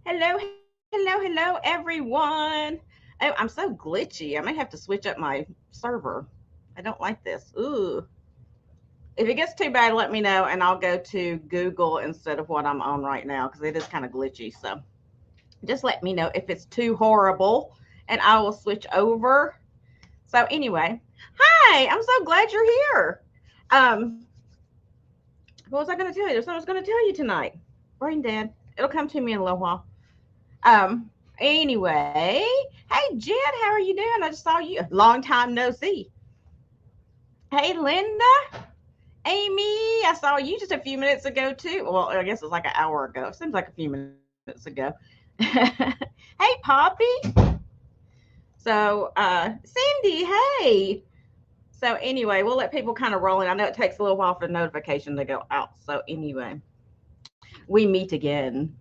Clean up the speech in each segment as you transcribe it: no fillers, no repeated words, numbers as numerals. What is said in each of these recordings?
Hello, hello, everyone. Oh, I'm so glitchy. I may have to switch up my server. I don't like this. Ooh. If it gets too bad, let me know and I'll go to Google instead of what I'm on right now because it is kind of glitchy. So just let me know if it's too horrible and I will switch over. So, anyway, hi, I'm so glad you're here. Um, what was I going to tell you? There's something I was going to tell you tonight. Brain dead. It'll come to me in a little while. Um, anyway, hey Jen, how are you doing? I just saw you. Long time no see. Hey Linda, Amy, I saw you just a few minutes ago too. Well, I guess it was like an hour ago. Seems like a few minutes ago. Hey Poppy. So Cindy, hey. So anyway, we'll let people kind of roll in. I know it takes a little while for the notification to go out. So anyway, we meet again.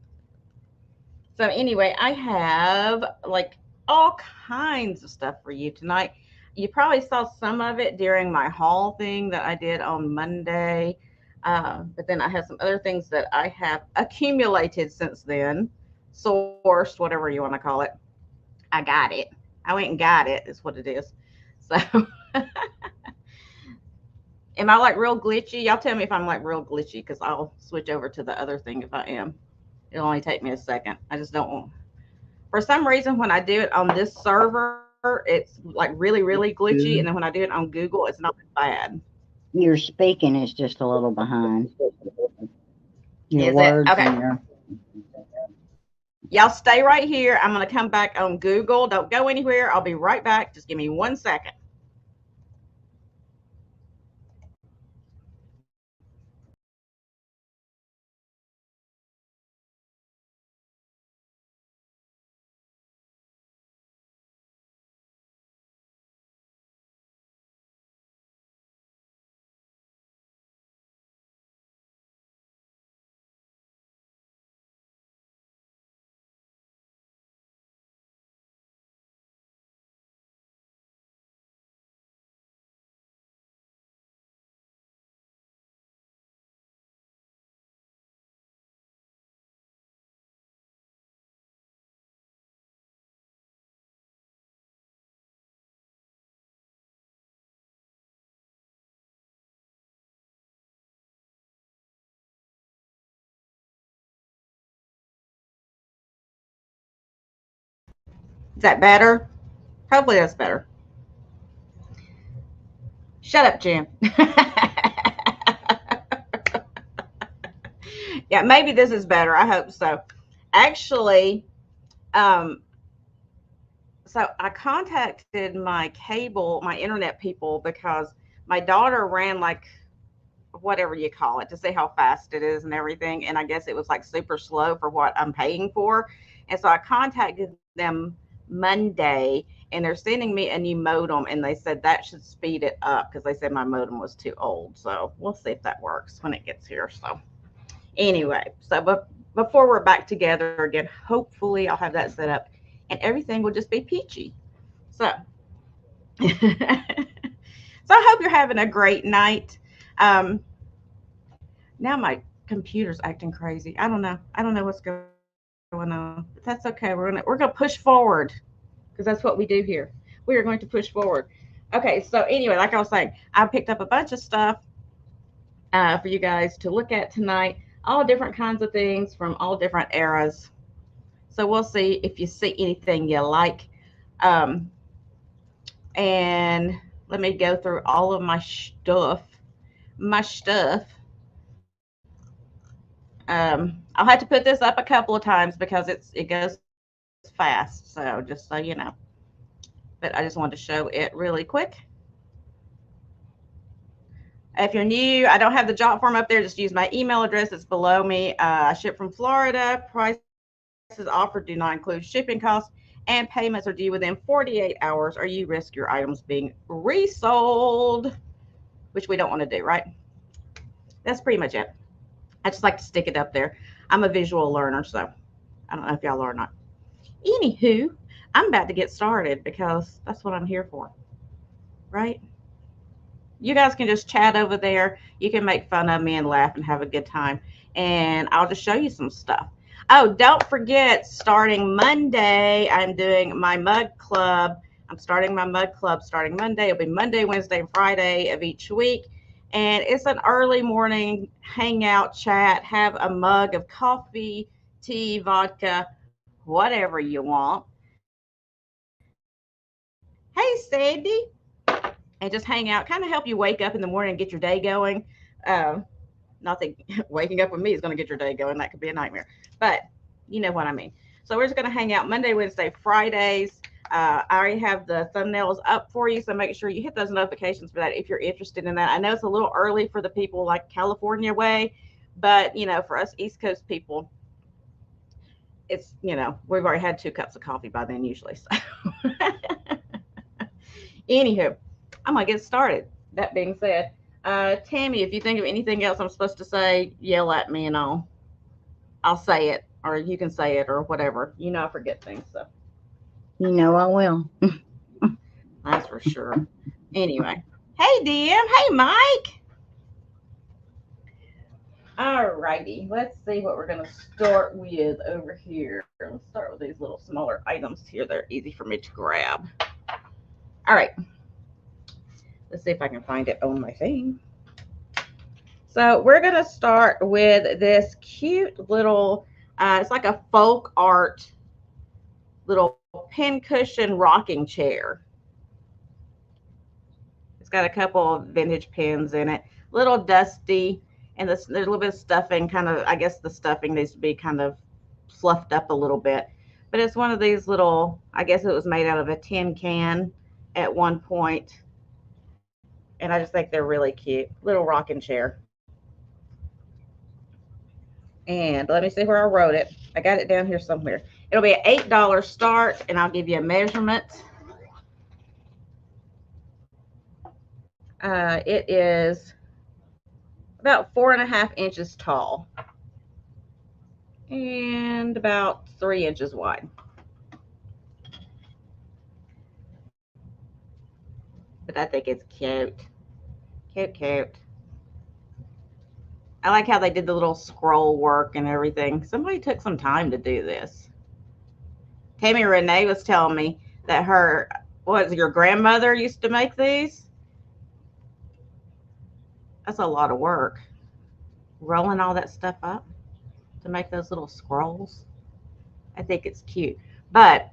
So anyway, I have like all kinds of stuff for you tonight. You probably saw some of it during my haul thing that I did on Monday. But then I have some other things that I have accumulated since then, sourced, whatever you want to call it. I got it. I went and got it, is what it is. So, am I like real glitchy? Y'all tell me if I'm like real glitchy because I'll switch over to the other thing if I am. It'll only take me a second. I just don't want for some reason when I do it on this server, it's like really glitchy, and then when I do it on Google, it's not bad. Your speaking is just a little behind. Your Is it words okay? and your Y'all stay right here. I'm gonna come back on Google. Don't go anywhere. I'll be right back. Just give me 1 second. Is that better? Hopefully that's better. Shut up, Jim. Yeah, maybe this is better. I hope so. Actually, um, so I contacted my cable, my internet people because my daughter ran like whatever you call it to see how fast it is and everything. And I guess it was like super slow for what I'm paying for. And so I contacted them Monday and they're sending me a new modem and they said that should speed it up because they said my modem was too old. So we'll see if that works when it gets here. So anyway, so but before we're back together again, hopefully I'll have that set up and everything will just be peachy. So so I hope you're having a great night. Um, now my computer's acting crazy. I don't know what's going on. But that's okay. We're gonna push forward because that's what we do here. We are going to push forward. Okay. So anyway, like I was saying, I picked up a bunch of stuff for you guys to look at tonight. All different kinds of things from all different eras. So we'll see if you see anything you like. Um, and let me go through all of my stuff. My stuff. I'll have to put this up a couple of times because it goes fast. So just so you know. But I just wanted to show it really quick. If you're new, I don't have the jot form up there. Just use my email address. It's below me. I ship from Florida. Prices offered do not include shipping costs, and payments are due within 48 hours, or you risk your items being resold, which we don't want to do, right? That's pretty much it. I just like to stick it up there. I'm a visual learner, so I don't know if y'all are or not. Anywho, I'm about to get started because that's what I'm here for, right? You guys can just chat over there. You can make fun of me and laugh and have a good time. And I'll just show you some stuff. Oh, don't forget, starting Monday, I'm doing my mug club. I'm starting my mug club starting Monday. It'll be Monday, Wednesday, and Friday of each week. And it's an early morning hangout chat. Have a mug of coffee, tea, vodka, whatever you want. Hey, Sandy. And just hang out, kind of help you wake up in the morning and get your day going. Um, Not that waking up with me is going to get your day going. That could be a nightmare. But you know what I mean. So we're just going to hang out Monday, Wednesday, Fridays. I already have the thumbnails up for you, so make sure you hit those notifications for that if you're interested in that. I know it's a little early for the people like California way, but for us East Coast people, it's we've already had 2 cups of coffee by then usually. So anywho, I'm gonna get started. That being said, Tammy, if you think of anything else I'm supposed to say, yell at me and I'll say it, or you can say it, or whatever. I forget things, so You know I will. that's for sure. Anyway, hey DM, hey Mike. All righty, let's see what we're gonna start with over here. Let's start with these little smaller items here. They're easy for me to grab. All right, let's see if I can find it on my thing. So we're gonna start with this cute little. It's like a folk art little pincushion rocking chair. It's got a couple of vintage pins in it, a little dusty, and there's a little bit of stuffing. Kind of, I guess the stuffing needs to be kind of fluffed up a little bit. But it's one of these little. I guess it was made out of a tin can at one point, and I just think they're really cute. Little rocking chair. And let me see where I wrote it. I got it down here somewhere. It'll be an $8 start, and I'll give you a measurement. It is about 4.5 inches tall and about 3 inches wide. But I think it's cute. Cute, cute. I like how they did the little scroll work and everything. Somebody took some time to do this. Tammy Renee was telling me that your grandmother used to make these? That's a lot of work. Rolling all that stuff up to make those little scrolls. I think it's cute. But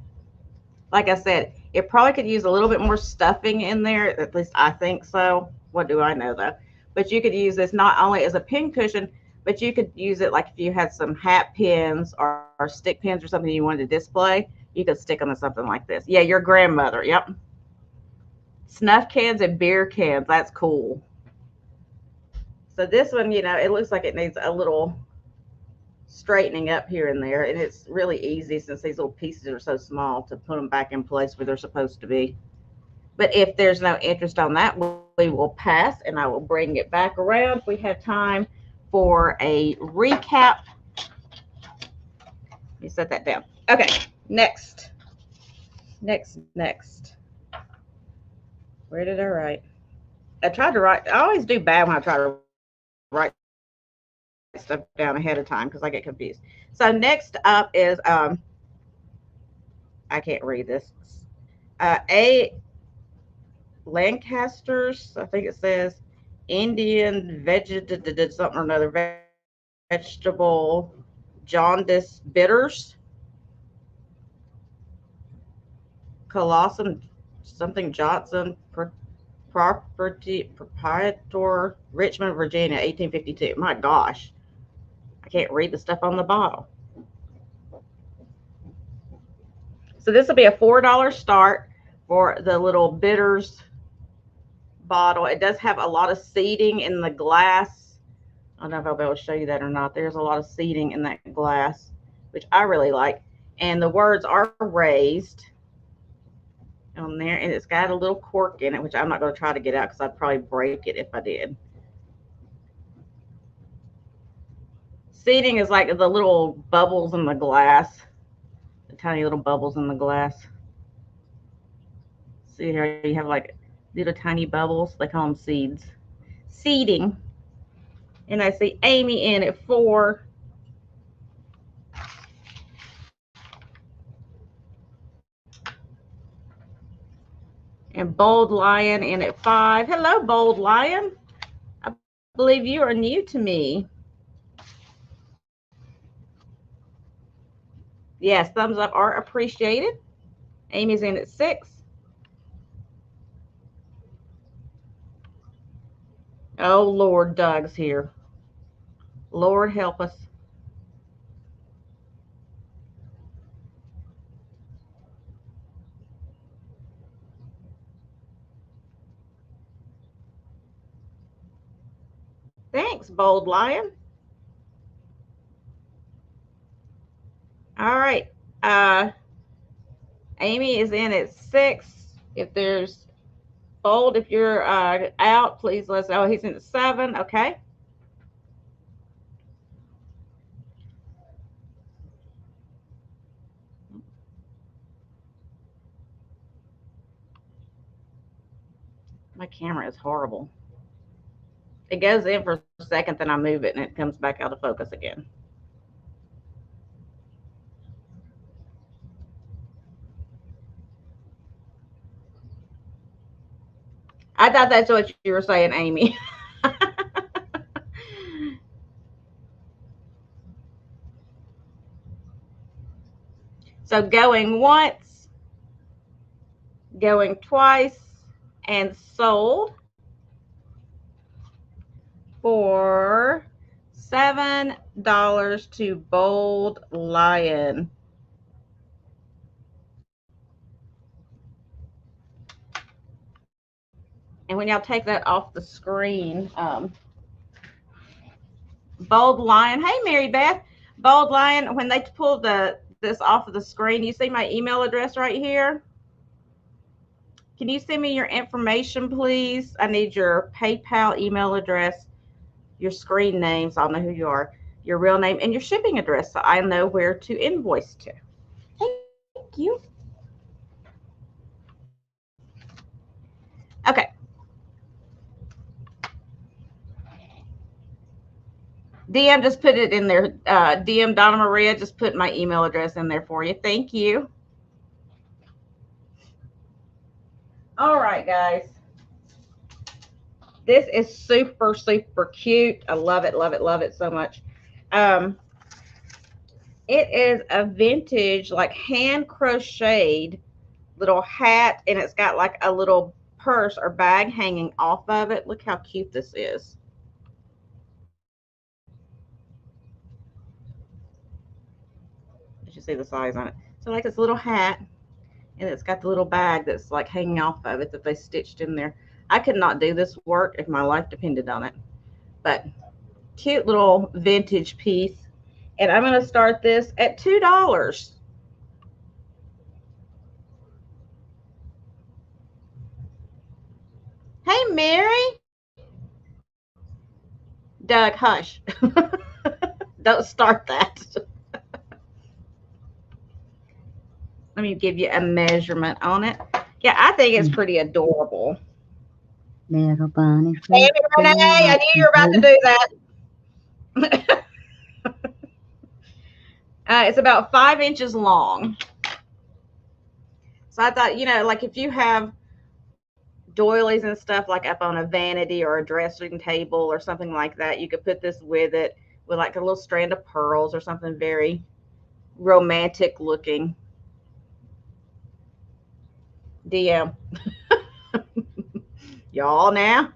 like I said, it probably could use a little bit more stuffing in there. At least I think so. What do I know though? But you could use this not only as a pin cushion, but you could use it like if you had some hat pins or stick pins or something you wanted to display, you could stick them in something like this. Yeah, your grandmother. Yep. Snuff cans and beer cans. That's cool. So this one, it looks like it needs a little straightening up here and there, and it's really easy since these little pieces are so small to put them back in place where they're supposed to be. But if there's no interest on that, we will pass, and I will bring it back around. We have time for a recap. Let me set that down. Okay, next. Where did I write? I tried to write. I always do bad when I try to write stuff down ahead of time because I get confused. So next up is I can't read this. A Lancaster's, I think it says Indian something or another vegetable jaundice bitters. Colossum something Johnson proprietor Richmond, Virginia, 1852. My gosh. I can't read the stuff on the bottle. So this will be a $4 start for the little bitters bottle. It does have a lot of seating in the glass. I don't know if I'll be able to show you that or not. There's a lot of seating in that glass, which I really like. And the words are raised on there, and it's got a little cork in it, which I'm not going to try to get out because I'd probably break it if I did. Seating is like the little bubbles in the glass, the tiny little bubbles in the glass. See here, you have like little tiny bubbles. They call them seeds. Seeding. And I see Amy in at 4. And Bold Lion in at 5. Hello, Bold Lion. I believe you are new to me. Yes, thumbs up are appreciated. Amy's in at 6. Oh, Lord, Doug's here. Lord, help us. Thanks, Bold Lion. All right. Amy is in at 6. If there's Bold, if you're out, please let us know. He's in at 7. Okay. My camera is horrible. It goes in for a second, then I move it, and it comes back out of focus again. I thought that's what you were saying, Amy. So going once, going twice, and sold for $7 to Bold Lion. And when y'all take that off the screen, Bold Lion. Hey, Mary Beth. Bold Lion, when they pull this off of the screen, you see my email address right here? Can you send me your information, please? I need your PayPal email address, your screen name, so I'll know who you are, your real name, and your shipping address, so I know where to invoice to. Thank you. Okay. DM just put it in there. DM Donna Maria just put my email address in there for you. Thank you. All right, guys. This is super, super cute. I love it, love it, love it so much. It is a vintage, like hand crocheted little hat, and it's got like a little purse or bag hanging off of it. Look how cute this is. Did you see the size on it? So like this little hat, and it's got the little bag that's like hanging off of it that they stitched in there. I could not do this work if my life depended on it, but cute little vintage piece. And I'm going to start this at $2. Hey, Mary. Doug, hush. Don't start that. Let me give you a measurement on it. Yeah, I think it's pretty adorable. Little bunny. Hey, Renee, I knew you were about to do that. It's about 5 inches long. So I thought, like if you have doilies and stuff like up on a vanity or a dressing table or something like that, you could put this with it with like a little strand of pearls or something very romantic looking. DM. Y'all now.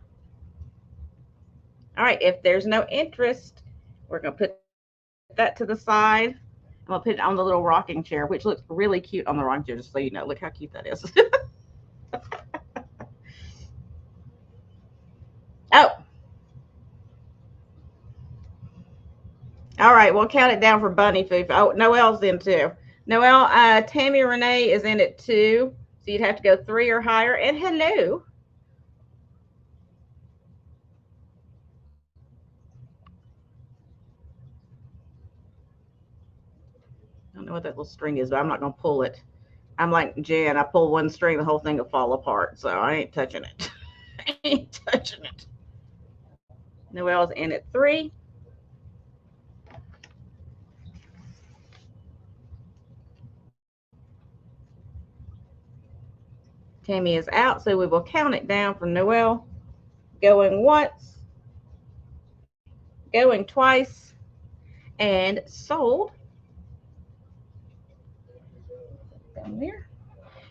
All right, if there's no interest, we're going to put that to the side. I'm going to put it on the little rocking chair, which looks really cute on the rocking chair, just so you know. Look how cute that is. Oh. All right, we'll count it down for bunny food. Oh, Noelle's in too. Noelle, Tammy Renee is in at 2, so you'd have to go 3 or higher. And hello. I don't know what that little string is, but I'm not going to pull it. I'm like Jen. I pull one string, the whole thing will fall apart. So I ain't touching it. I ain't touching it. Noelle's in at 3. Tammy is out, so we will count it down from Noelle. Going once, going twice, and sold. Down there.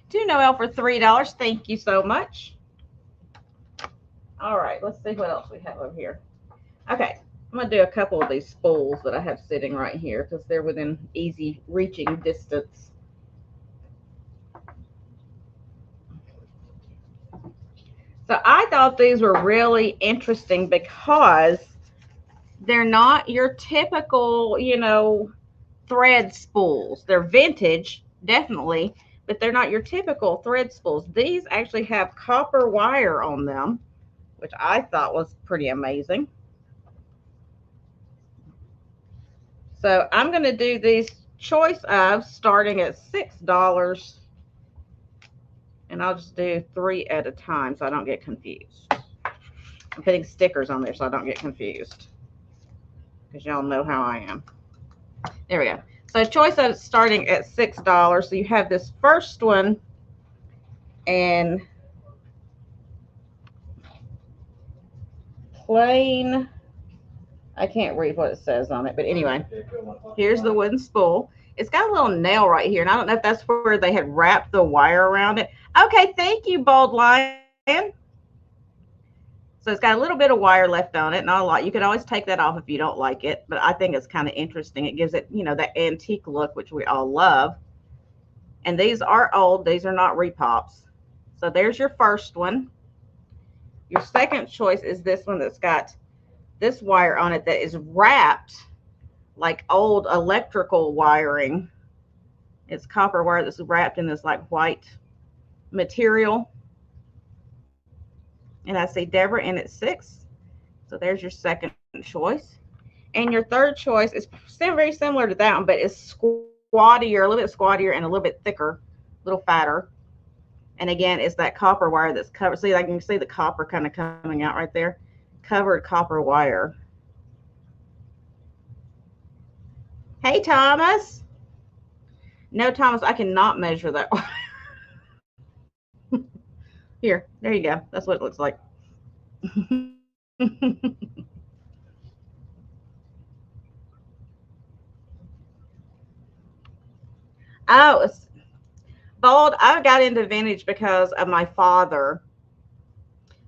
To Noelle for $3. Thank you so much. All right, let's see what else we have over here. Okay, I'm going to do a couple of these spools that I have sitting right here because they're within easy reaching distance. So I thought these were really interesting because they're not your typical, thread spools. They're vintage, definitely, but they're not your typical thread spools. These actually have copper wire on them, which I thought was pretty amazing. So I'm going to do these choice of starting at $6, and I'll just do 3 at a time so I don't get confused. I'm putting stickers on there so I don't get confused because y'all know how I am. There we go. So choice of starting at $6. So you have this first one and plain, I can't read what it says on it, but anyway, here's the wooden spool. It's got a little nail right here, and I don't know if that's where they had wrapped the wire around it. Okay, thank you, Bold Lion. So it's got a little bit of wire left on it, not a lot. You could always take that off if you don't like it, but I think it's kind of interesting. It gives it, that antique look, which we all love. And these are old. These are not repops. So there's your first one. Your second choice is this one that's got this wire on it that is wrapped like old electrical wiring. It's copper wire that's wrapped in this like white material. And I see Deborah in at 6. So there's your second choice. And your third choice is very similar to that one, but it's squattier, a little bit squattier and a little bit thicker, a little fatter. And again, it's that copper wire that's covered. See, I can see the copper kind of coming out right there. Covered copper wire. Hey, Thomas. No, Thomas, I cannot measure that wire. Here, there you go. That's what it looks like. Oh, Bold, I got into vintage because of my father.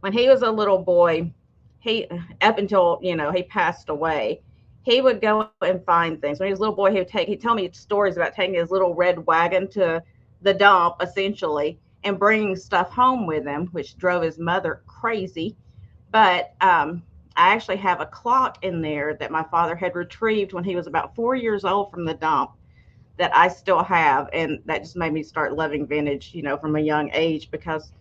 When he was a little boy, he up until he passed away, he would go and find things. When he was a little boy, he'd tell me stories about taking his little red wagon to the dump, essentially, and bringing stuff home with him, which drove his mother crazy. But I actually have a clock in there that my father had retrieved when he was about 4 years old from the dump that I still have, and that just made me start loving vintage, from a young age, because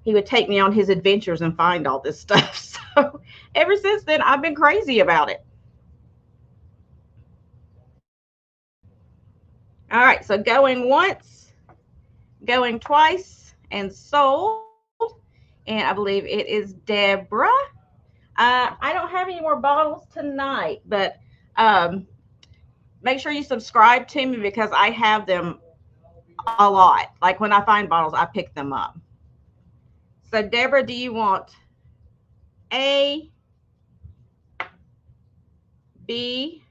he would take me on his adventures and find all this stuff. So ever since then, I've been crazy about it. All right, so going once, going twice, and sold. And I believe it is Deborah. I don't have any more bottles tonight, but make sure you subscribe to me because I have them a lot. Like when I find bottles, I pick them up. So Deborah, do you want A, B,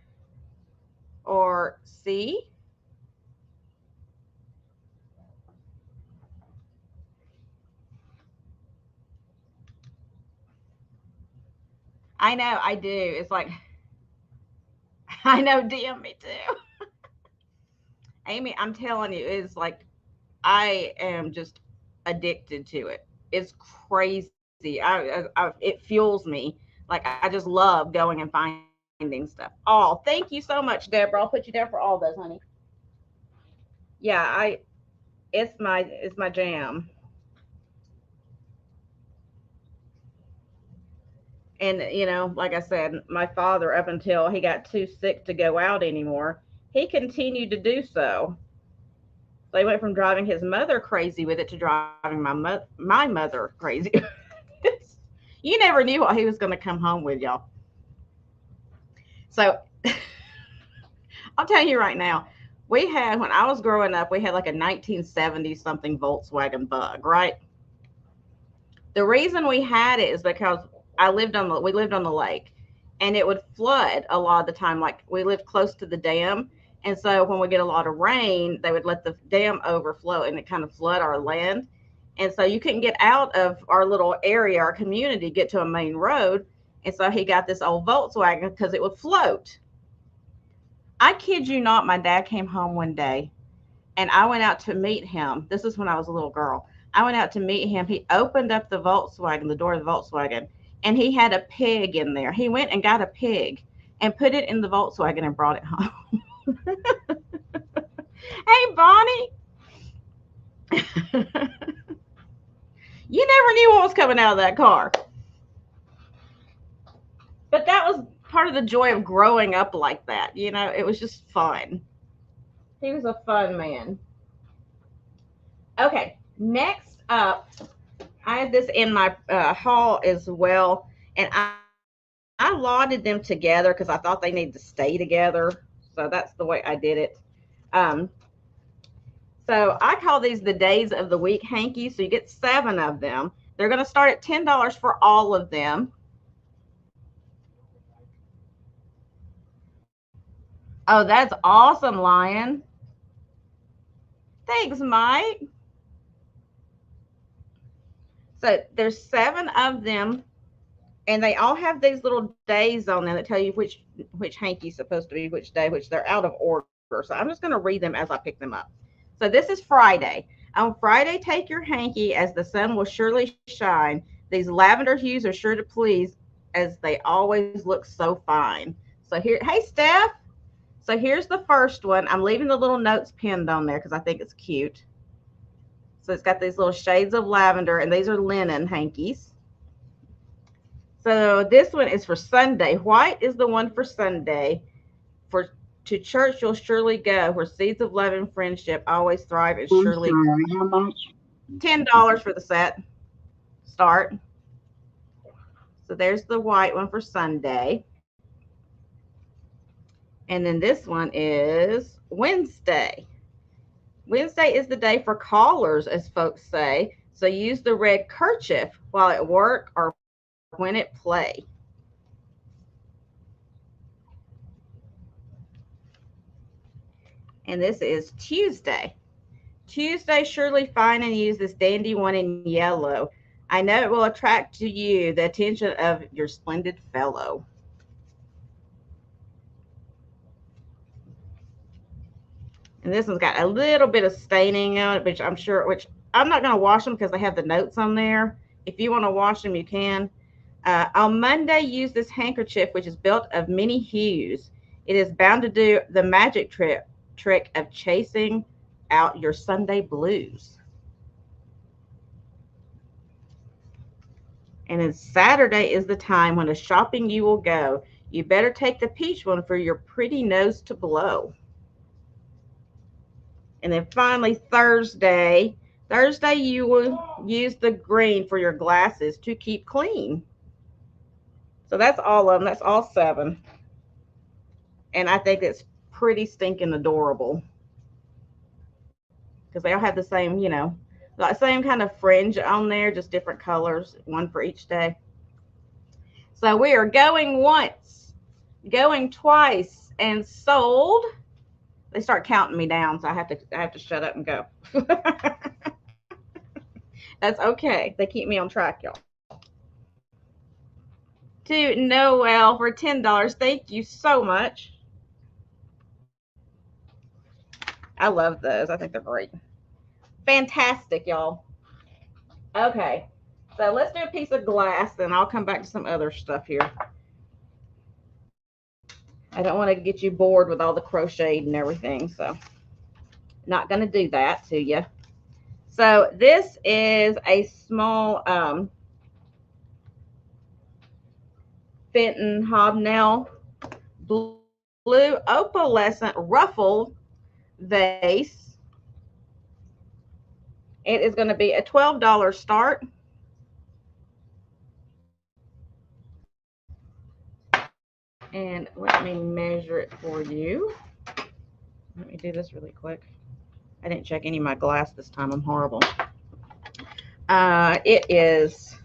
or C? I know, I do. It's like, I know, DM me too. Amy, I'm telling you, it's like, I am just addicted to it. It's crazy. It fuels me. Like, I just love going and finding stuff. Oh, thank you so much, Deborah. I'll put you down for all those, honey. Yeah, it's my jam. And like I said, my father, up until he got too sick to go out anymore, he continued to do so. So he went from driving his mother crazy with it to driving my mother crazy. You never knew what he was going to come home with, y'all. So I'll tell you right now, when I was growing up, we had like a 1970 something Volkswagen Bug, right? The reason we had it is because we lived on the lake, and it would flood a lot of the time. Like we lived close to the dam, and so when we get a lot of rain, they would let the dam overflow and it kind of flood our land. And so you couldn't get out of our little area, our community, get to a main road. And so he got this old Volkswagen because it would float. I kid you not, my dad came home one day and I went out to meet him. This is when I was a little girl. I went out to meet him. He opened up the Volkswagen, the door of the Volkswagen, and he had a pig in there. He went and got a pig and put it in the Volkswagen and brought it home. Hey, Bonnie. You never knew what was coming out of that car. But that was part of the joy of growing up like that. You know, it was just fun. He was a fun man. Okay, next up, I have this in my haul as well, and I lotted them together because I thought they needed to stay together. So that's the way I did it. Um, so I call these the days of the week hankies. So you get 7 of them. They're going to start at $10 for all of them. Oh, that's awesome, Lion. Thanks, Mike. So there's 7 of them, and they all have these little days on them that tell you which hanky's supposed to be which day, which they're out of order. So I'm just going to read them as I pick them up. So this is Friday. On Friday, take your hanky as the sun will surely shine. These lavender hues are sure to please as they always look so fine. So here, hey, Steph. So here's the first one. I'm leaving the little notes pinned on there because I think it's cute. So it's got these little shades of lavender, and these are linen hankies. So this one is for Sunday. White is the one for Sunday. For to church you'll surely go, where seeds of love and friendship always thrive and surely. Sorry, how much? $10 for the set. Start. So there's the white one for Sunday. And then this one is Wednesday. Wednesday is the day for callers, as folks say. So use the red kerchief while at work or when at play. And this is Tuesday. Tuesday, surely fine and use this dandy one in yellow. I know it will attract to you the attention of your splendid fellow. And this one's got a little bit of staining on it, which I'm not going to wash them because they have the notes on there. If you want to wash them, you can. On Monday, use this handkerchief, which is built of many hues. It is bound to do the magic trick of chasing out your Sunday blues. And then Saturday is the time when a shopping you will go. You better take the peach one for your pretty nose to blow. And then finally, Thursday you will use the green for your glasses to keep clean. So that's all of them. That's all 7. And I think it's pretty stinking adorable because they all have the same, same kind of fringe on there, just different colors, one for each day. So we are going once, going twice, and sold. They start counting me down, so I have to shut up and go. That's okay. They keep me on track, y'all. To Noel for $10. Thank you so much. I love those. I think they're great. Fantastic, y'all. Okay. So let's do a piece of glass, then I'll come back to some other stuff here. I don't want to get you bored with all the crocheted and everything, so not going to do that to you. So this is a small Fenton hobnail blue opalescent ruffled vase. It is going to be a $12 start. And let me measure it for you. Let me do this really quick. I didn't check any of my glass this time. I'm horrible. It is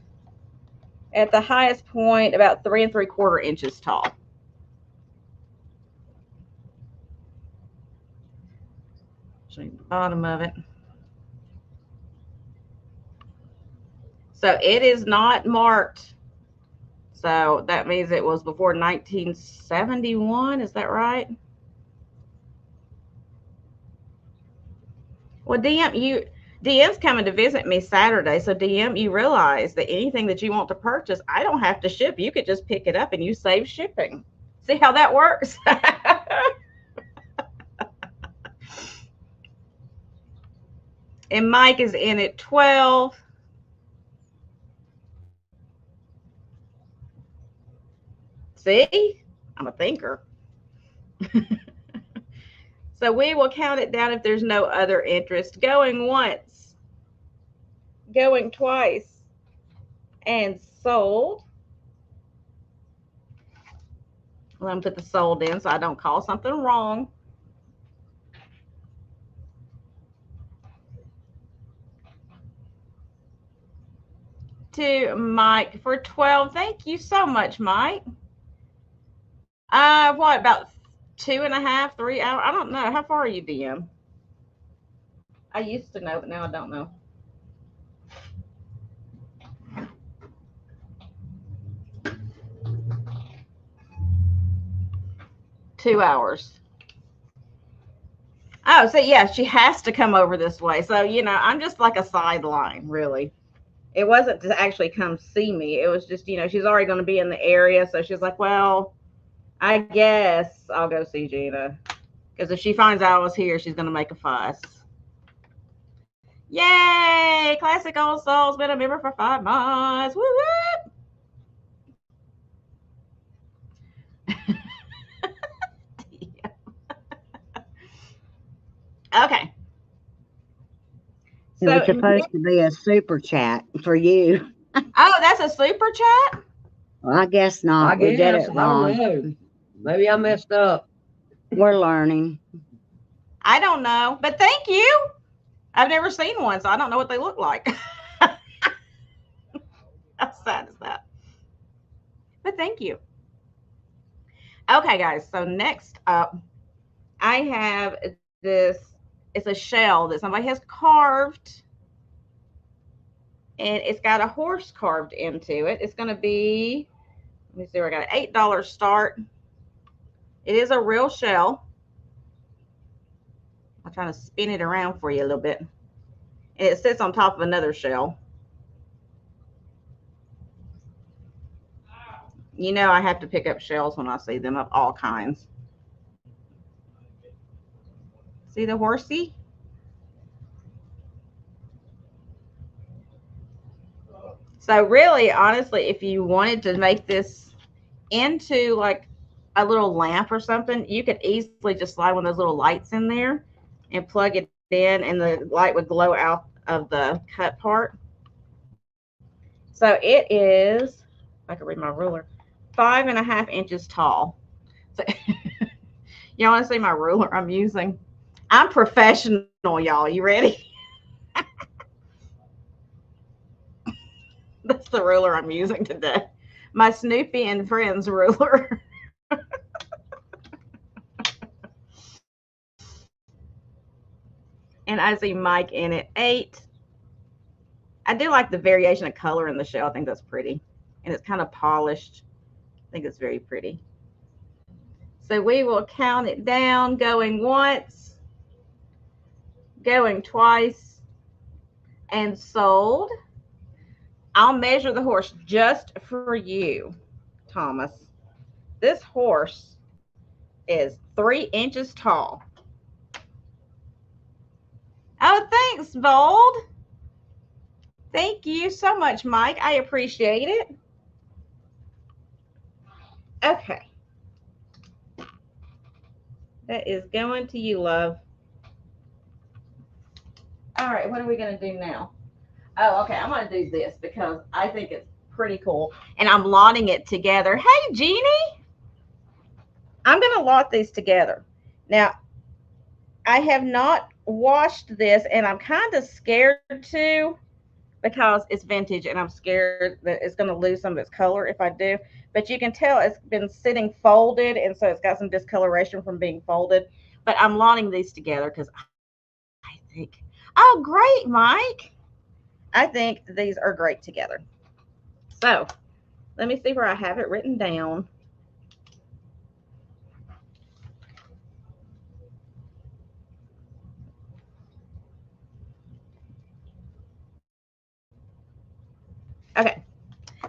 At the highest point, about 3 3/4 inches tall. Show you the bottom of it. So it is not marked. So that means it was before 1971. Is that right? Well, DM's coming to visit me Saturday. So DM, you realize that anything that you want to purchase, I don't have to ship. You could just pick it up and you save shipping. See how that works? And Mike is in at 12. See? I'm a thinker. So we will count it down if there's no other interest. Going once, going twice, and sold. Let me put the sold in so I don't call something wrong. To Mike for 12. Thank you so much, Mike. What, about 2.5, 3 hours? I don't know. How far are you, DM? I used to know, but now I don't know. $2. Oh, so yeah, she has to come over this way. So, I'm just like a sideline, really. It wasn't to actually come see me. It was just, she's already going to be in the area. So she's like, well, I guess I'll go see Gina. Because if she finds out I was here, she's going to make a fuss. Yay! Classic Old Soul's been a member for 5 months. Woo woo! Okay. It was supposed to be a super chat for you. Oh, that's a super chat? Well, I guess not. We did it wrong. Maybe I messed up. We're learning. I don't know, but thank you. I've never seen one, so I don't know what they look like. How sad is that? But thank you. Okay, guys. So next up, I have this. It's a shell that somebody has carved, and it's got a horse carved into it. It's going to be, let me see, I got an $8 start. It is a real shell. I'm trying to spin it around for you a little bit. And it sits on top of another shell. I have to pick up shells when I see them of all kinds. See the horsey? So really, honestly, if you wanted to make this into like a little lamp or something, you could easily just slide one of those little lights in there and plug it in, and the light would glow out of the cut part. So it is, if I can read my ruler, 5.5 inches tall. So you want to see my ruler I'm using? I'm professional, y'all. You ready? That's the ruler I'm using today. My Snoopy and Friends ruler. And I see Mike in at 8. I do like the variation of color in the shell. I think that's pretty. And it's kind of polished. I think it's very pretty. So we will count it down, going once, going twice, and sold. I'll measure the horse just for you, Thomas. This horse is 3 inches tall. Oh, thanks, Bold. Thank you so much, Mike. I appreciate it. Okay. That is going to you, love. All right, what are we going to do now? Oh, okay, I'm going to do this because I think it's pretty cool. And I'm lotting it together. Hey, Jeannie. I'm going to lot these together. Now, I have not washed this, and I'm kind of scared to because it's vintage and I'm scared that it's going to lose some of its color if I do. But you can tell it's been sitting folded, and so it's got some discoloration from being folded. But I'm lotting these together because I think, oh, great, Mike. I think these are great together. So let me see where I have it written down. Okay.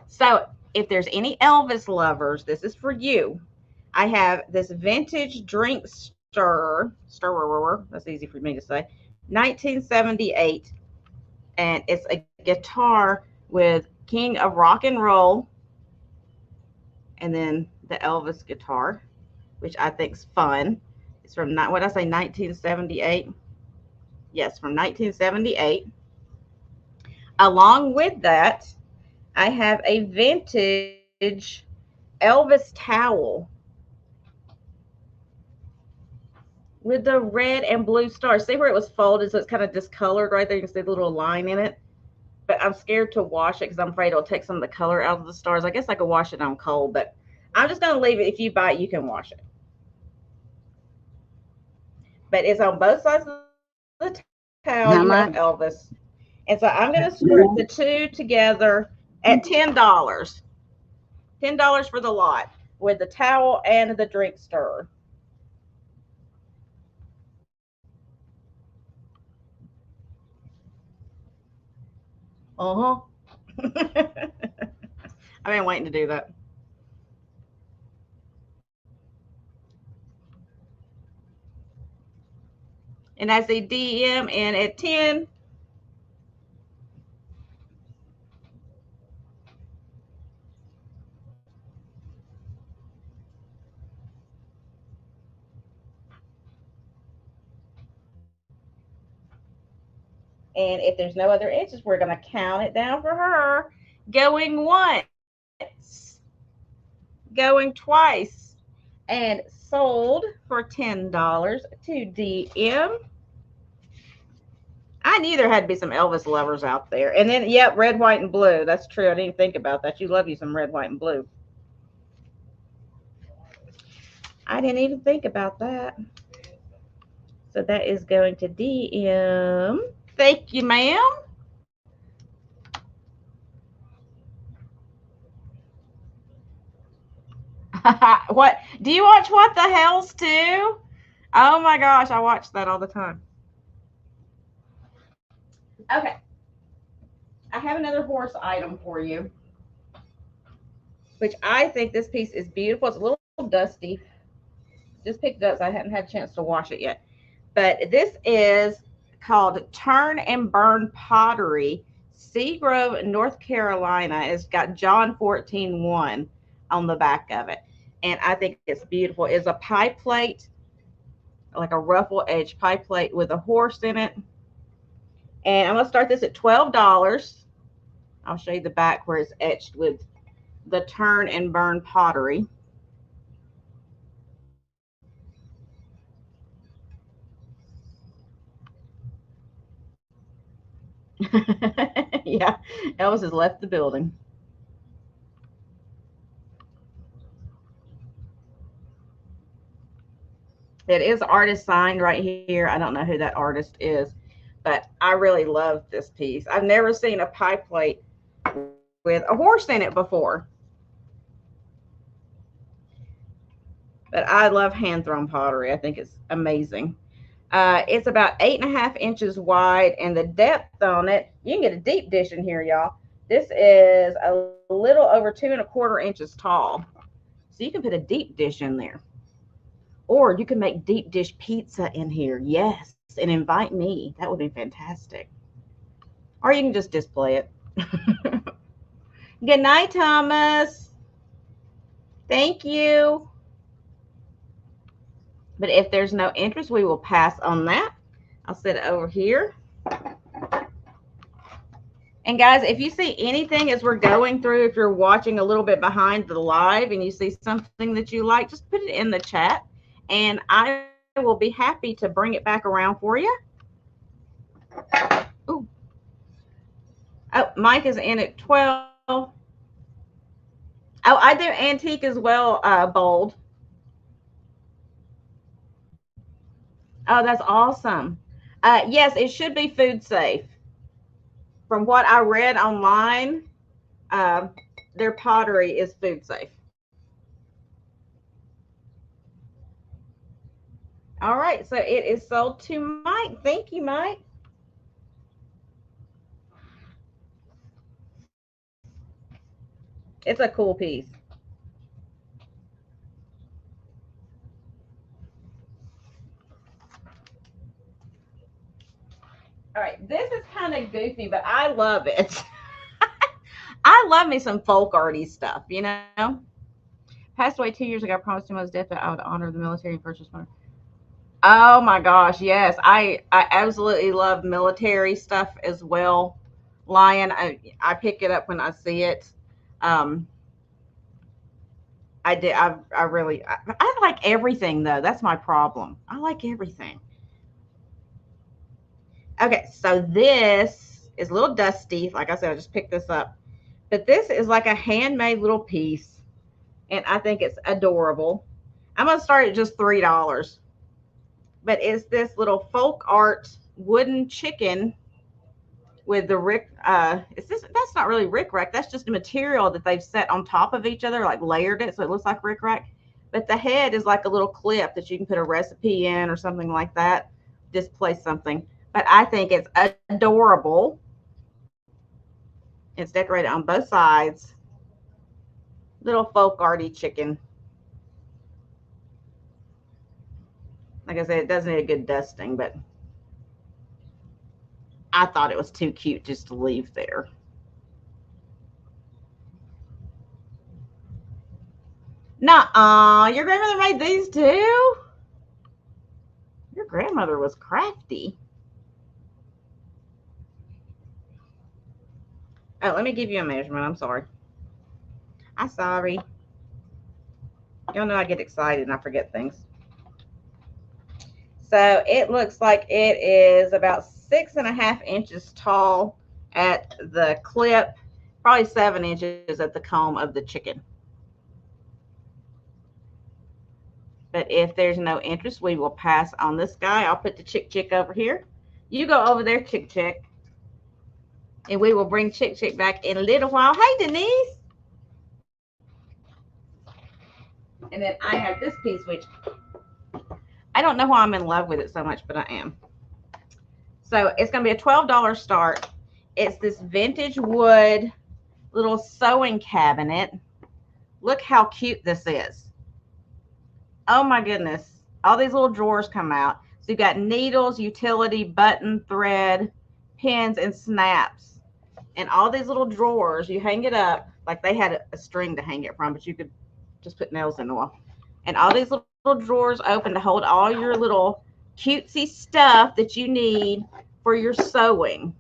So if there's any Elvis lovers, this is for you. I have this vintage drink stirrer. That's easy for me to say. 1978, and it's a guitar with King of Rock and Roll, and then the Elvis guitar, which I think's fun. It's from what I say, 1978. Yes, from 1978. Along with that, I have a vintage Elvis towel with the red and blue stars. See where it was folded, so it's kind of discolored right there. You can see the little line in it. But I'm scared to wash it because I'm afraid it'll take some of the color out of the stars. I guess I could wash it on cold, but I'm just going to leave it. If you buy it, you can wash it. But it's on both sides of the towel. How You have much? Elvis. And so I'm going to split the two together at $10. $10 for the lot with the towel and the drink stirrer. Uh-huh. I've been waiting to do that. And I see DM in at 10. And if there's no other inches, we're going to count it down for her. Going once, going twice, and sold for $10 to DM. I knew there had to be some Elvis lovers out there. And then, yep, red, white, and blue. That's true. I didn't even think about that. You love you some red, white, and blue. I didn't even think about that. So that is going to DM. Thank you, ma'am. What? Do you watch What the Hells too? Oh my gosh, I watch that all the time. Okay. I have another horse item for you, which I think this piece is beautiful. It's a little dusty. Just picked it up, so I hadn't had a chance to wash it yet. But this is called Turn and Burn Pottery, Seagrove, North Carolina. It's got John 14:1 on the back of it. And I think it's beautiful. It's a pie plate, like a ruffle edge pie plate with a horse in it. And I'm going to start this at $12. I'll show you the back where it's etched with the Turn and Burn Pottery. Yeah, Elvis has left the building. It is artist signed right here. I don't know who that artist is, but I really love this piece. I've never seen a pie plate with a horse in it before. But I love hand thrown pottery. I think it's amazing. It's about 8.5 inches wide, and the depth on it, you can get a deep dish in here, y'all. This is a little over 2.25 inches tall. So you can put a deep dish in there. Or you can make deep dish pizza in here. Yes. And invite me. That would be fantastic. Or you can just display it. Good night, Thomas. Thank you. But if there's no interest, we will pass on that. I'll set it over here. And guys, if you see anything as we're going through, if you're watching a little bit behind the live and you see something that you like, just put it in the chat and I will be happy to bring it back around for you. Ooh. Oh, Mike is in at 12. Oh, I do antique as well, Bold. Oh, that's awesome. Yes, it should be food safe. From what I read online, uh, their pottery is food safe. All right, so it is sold to Mike. Thank you, Mike. It's a cool piece. All right, this is kind of goofy, but I love it. I love me some folk arty stuff, you know? Passed away 2 years ago. I promised him on his deathbed I would honor the military and first responder. Oh my gosh, yes. I absolutely love military stuff as well. Lion, I pick it up when I see it. Um, I did. I really. I like everything though. That's my problem. I like everything. Okay, so this is a little dusty. Like I said, I just picked this up, but this is like a handmade little piece, and I think it's adorable. I'm gonna start at just $3, but it's this little folk art wooden chicken with the rick. It's this. That's not really rick rack. That's just a material that they've set on top of each other, like layered it, so it looks like rick rack. But the head is like a little clip that you can put a recipe in or something like that. Display something. But I think it's adorable. It's decorated on both sides. Little folk arty chicken. Like I said, it does need a good dusting, but I thought it was too cute just to leave there. Nuh-uh. Your grandmother made these too? Your grandmother was crafty. Oh, let me give you a measurement. I'm sorry. I'm sorry. Y'all know I get excited and I forget things. So it looks like it is about 6.5 inches tall at the clip, probably 7 inches at the comb of the chicken. But if there's no interest, we will pass on this guy. I'll put the chick over here. You go over there, chick. And we will bring chick back in a little while. Hey, Denise. And then I have this piece, which I don't know why I'm in love with it so much, but I am. So it's going to be a $12 start. It's this vintage wood little sewing cabinet. Look how cute this is. Oh my goodness. All these little drawers come out. So you've got needles, utility, button, thread, pins, and snaps. And all these little drawers, you hang it up. Like they had a string to hang it from, but you could just put nails in the wall. And all these little drawers open to hold all your little cutesy stuff that you need for your sewing.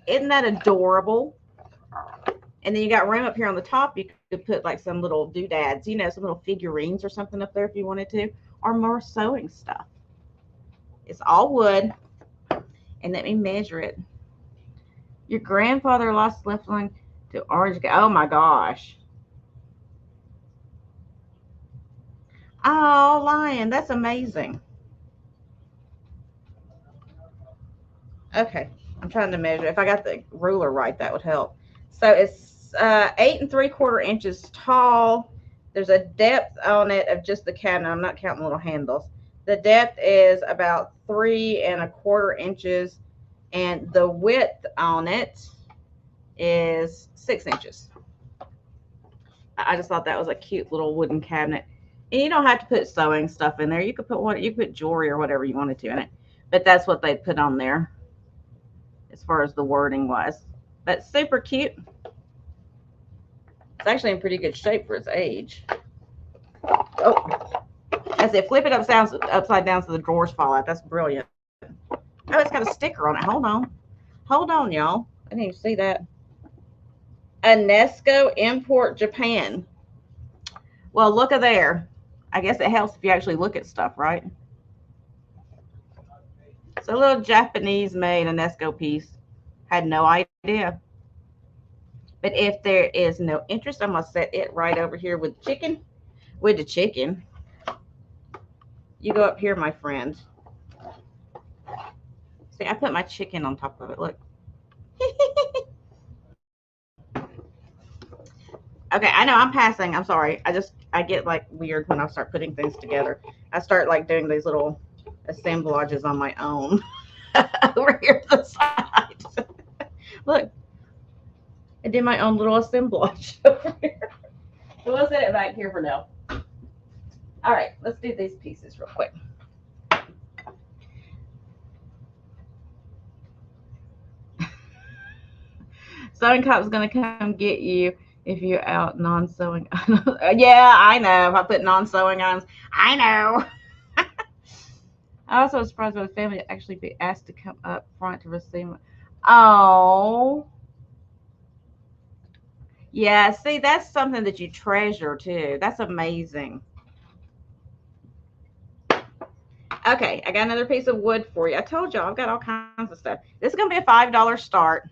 Isn't that adorable? And then you got room up here on the top. You could put like some little doodads, you know, some little figurines or something up there if you wanted to, or more sewing stuff. It's all wood. And let me measure it. Your grandfather lost left line to orange. Oh my gosh. Oh, Lion, that's amazing. Okay, I'm trying to measure. If I got the ruler right, that would help. So it's 8 3/4 inches tall. There's a depth on it of just the cabinet. I'm not counting little handles. The depth is about 3 1/4 inches, and the width on it is 6 inches. I just thought that was a cute little wooden cabinet. And you don't have to put sewing stuff in there. You could put jewelry or whatever you wanted to in it. But that's what they put on there as far as the wording was. But super cute. It's actually in pretty good shape for its age. Oh, I said flip it upside down so the drawers fall out. That's brilliant. Oh, it's got a sticker on it. Hold on. Hold on, y'all. I didn't even see that. UNESCO Import Japan. Well, look at there. I guess it helps if you actually look at stuff, right? It's a little Japanese made UNESCO piece. Had no idea. But if there is no interest, I'm going to set it right over here with chicken. With the chicken. You go up here, my friend. See, I put my chicken on top of it. Look. Okay, I know I'm passing. I'm sorry. I get like weird when I start putting things together. I start like doing these little assemblages on my own over here to the side. Look, I did my own little assemblage over here. So we'll set it back here for now. All right, let's do these pieces real quick. Sewing Cop's gonna come get you if you're out non-sewing. Yeah, I know. If I put non-sewing on, I know. I also was surprised by the family to actually be asked to come up front to receive. Oh, yeah. See, that's something that you treasure too. That's amazing. Okay, I got another piece of wood for you. I told y'all I've got all kinds of stuff. This is gonna be a $5 start,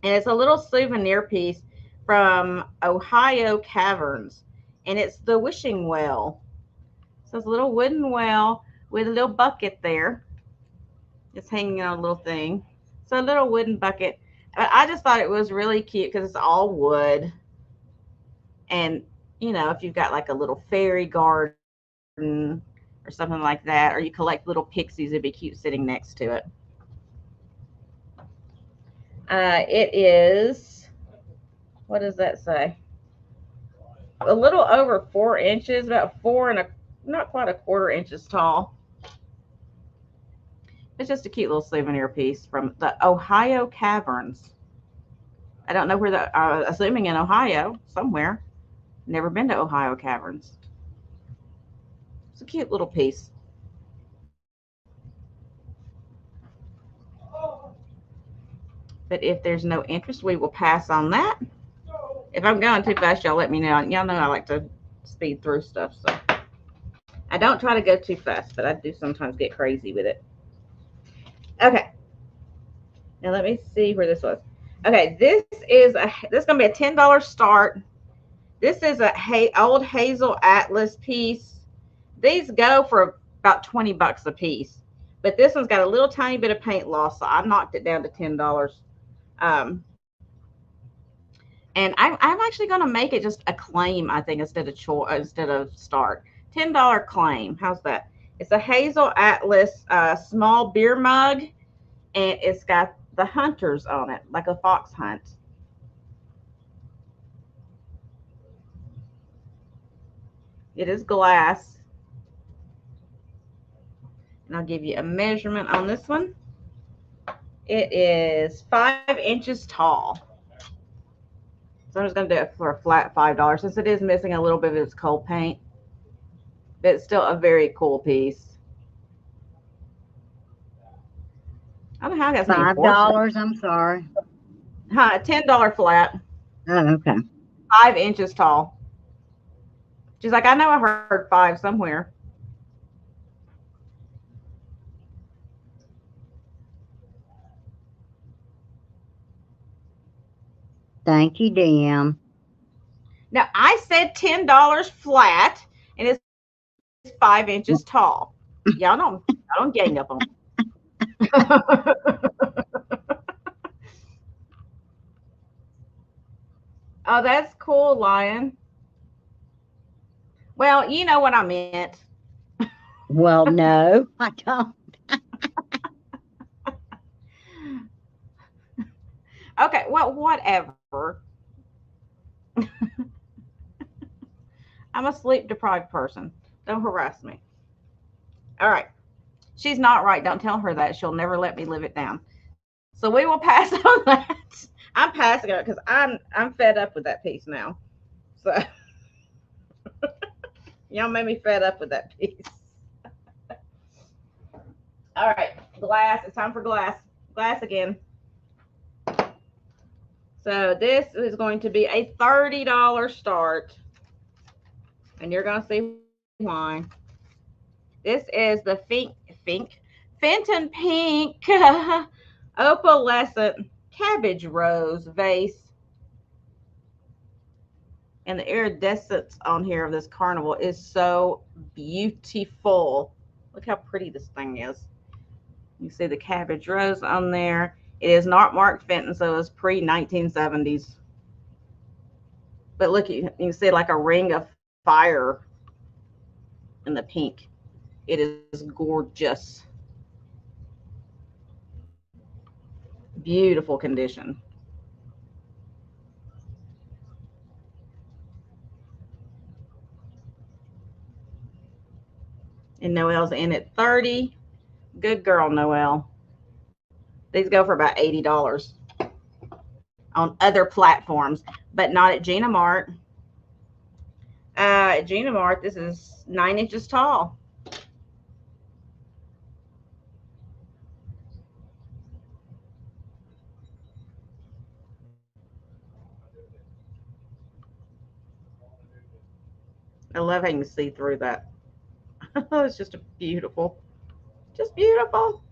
and it's a little souvenir piece from Ohio Caverns, and it's the wishing well. So it's a little wooden well with a little bucket there. It's hanging on a little thing. So a little wooden bucket. I just thought it was really cute because it's all wood. And, you know, if you've got like a little fairy garden or something like that, or you collect little pixies, it'd be cute sitting next to it. It is, what does that say? A little over 4 inches, about 4 and not quite a quarter inches tall. It's just a cute little souvenir piece from the Ohio Caverns. I don't know where assuming in Ohio, somewhere. Never been to Ohio Caverns. It's a cute little piece. But if there's no interest, we will pass on that. If I'm going too fast, y'all let me know. Y'all know I like to speed through stuff, so I don't try to go too fast, but I do sometimes get crazy with it. Okay. Now let me see where this was. Okay, this is gonna be a $10 start. This is a old Hazel Atlas piece. These go for about 20 bucks a piece, but this one's got a little tiny bit of paint loss, so I knocked it down to $10. And I'm actually gonna make it just a claim, I think, instead of start. $10 claim. How's that? It's a Hazel Atlas small beer mug, and it's got the hunters on it, like a fox hunt. It is glass. And I'll give you a measurement on this one. It is 5 inches tall. So I'm just going to do it for a flat $5 since it is missing a little bit of its cold paint. But it's still a very cool piece. I don't know how I got $5. I'm sorry. $10 flat. Oh, okay. 5 inches tall. She's like, I know I heard 5 somewhere. Thank you, DM. Now I said $10 flat, and it's 5 inches tall. Y'all don't gang up on me. Oh, that's cool, Lion. Well, you know what I meant. Well, no, I don't. Okay, well, whatever. I'm a sleep deprived person. Don't harass me. All right. She's not right. Don't tell her that. She'll never let me live it down. So we will pass on that. I'm passing it because I'm fed up with that piece now. So y'all made me fed up with that piece. All right, glass. It's time for glass. Glass again. So this is going to be a $30 start, and you're going to see why. This is the Fenton Pink Opalescent Cabbage Rose vase. And the iridescence on here of this carnival is so beautiful. Look how pretty this thing is. You see the cabbage rose on there. It is not Mark Fenton, so it's pre-1970s. But look, you can see like a ring of fire in the pink. It is gorgeous. Beautiful condition. And Noelle's in at 30. Good girl, Noelle. These go for about $80 on other platforms, but not at Gina Mart. At Gina Mart, this is 9 inches tall. I love how you can see through that. It's just beautiful. Just beautiful.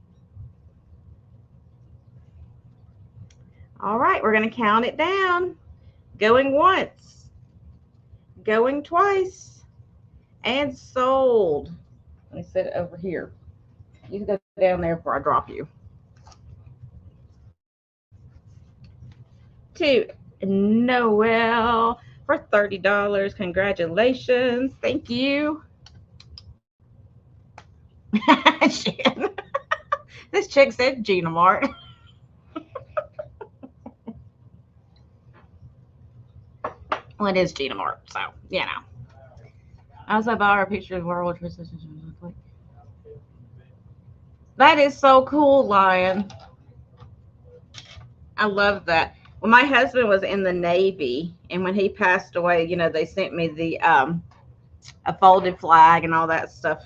All right, we're going to count it down. Going once, going twice, and sold. Let me set it over here. You can go down there before I drop you. To Noelle for $30. Congratulations. Thank you. This chick said Gina Mart. Well, it is Gina Mart, so you know. I also bought her a picture of World Trade Center. That is so cool, Lion. I love that. When my husband was in the Navy, and when he passed away, you know, they sent me the a folded flag and all that stuff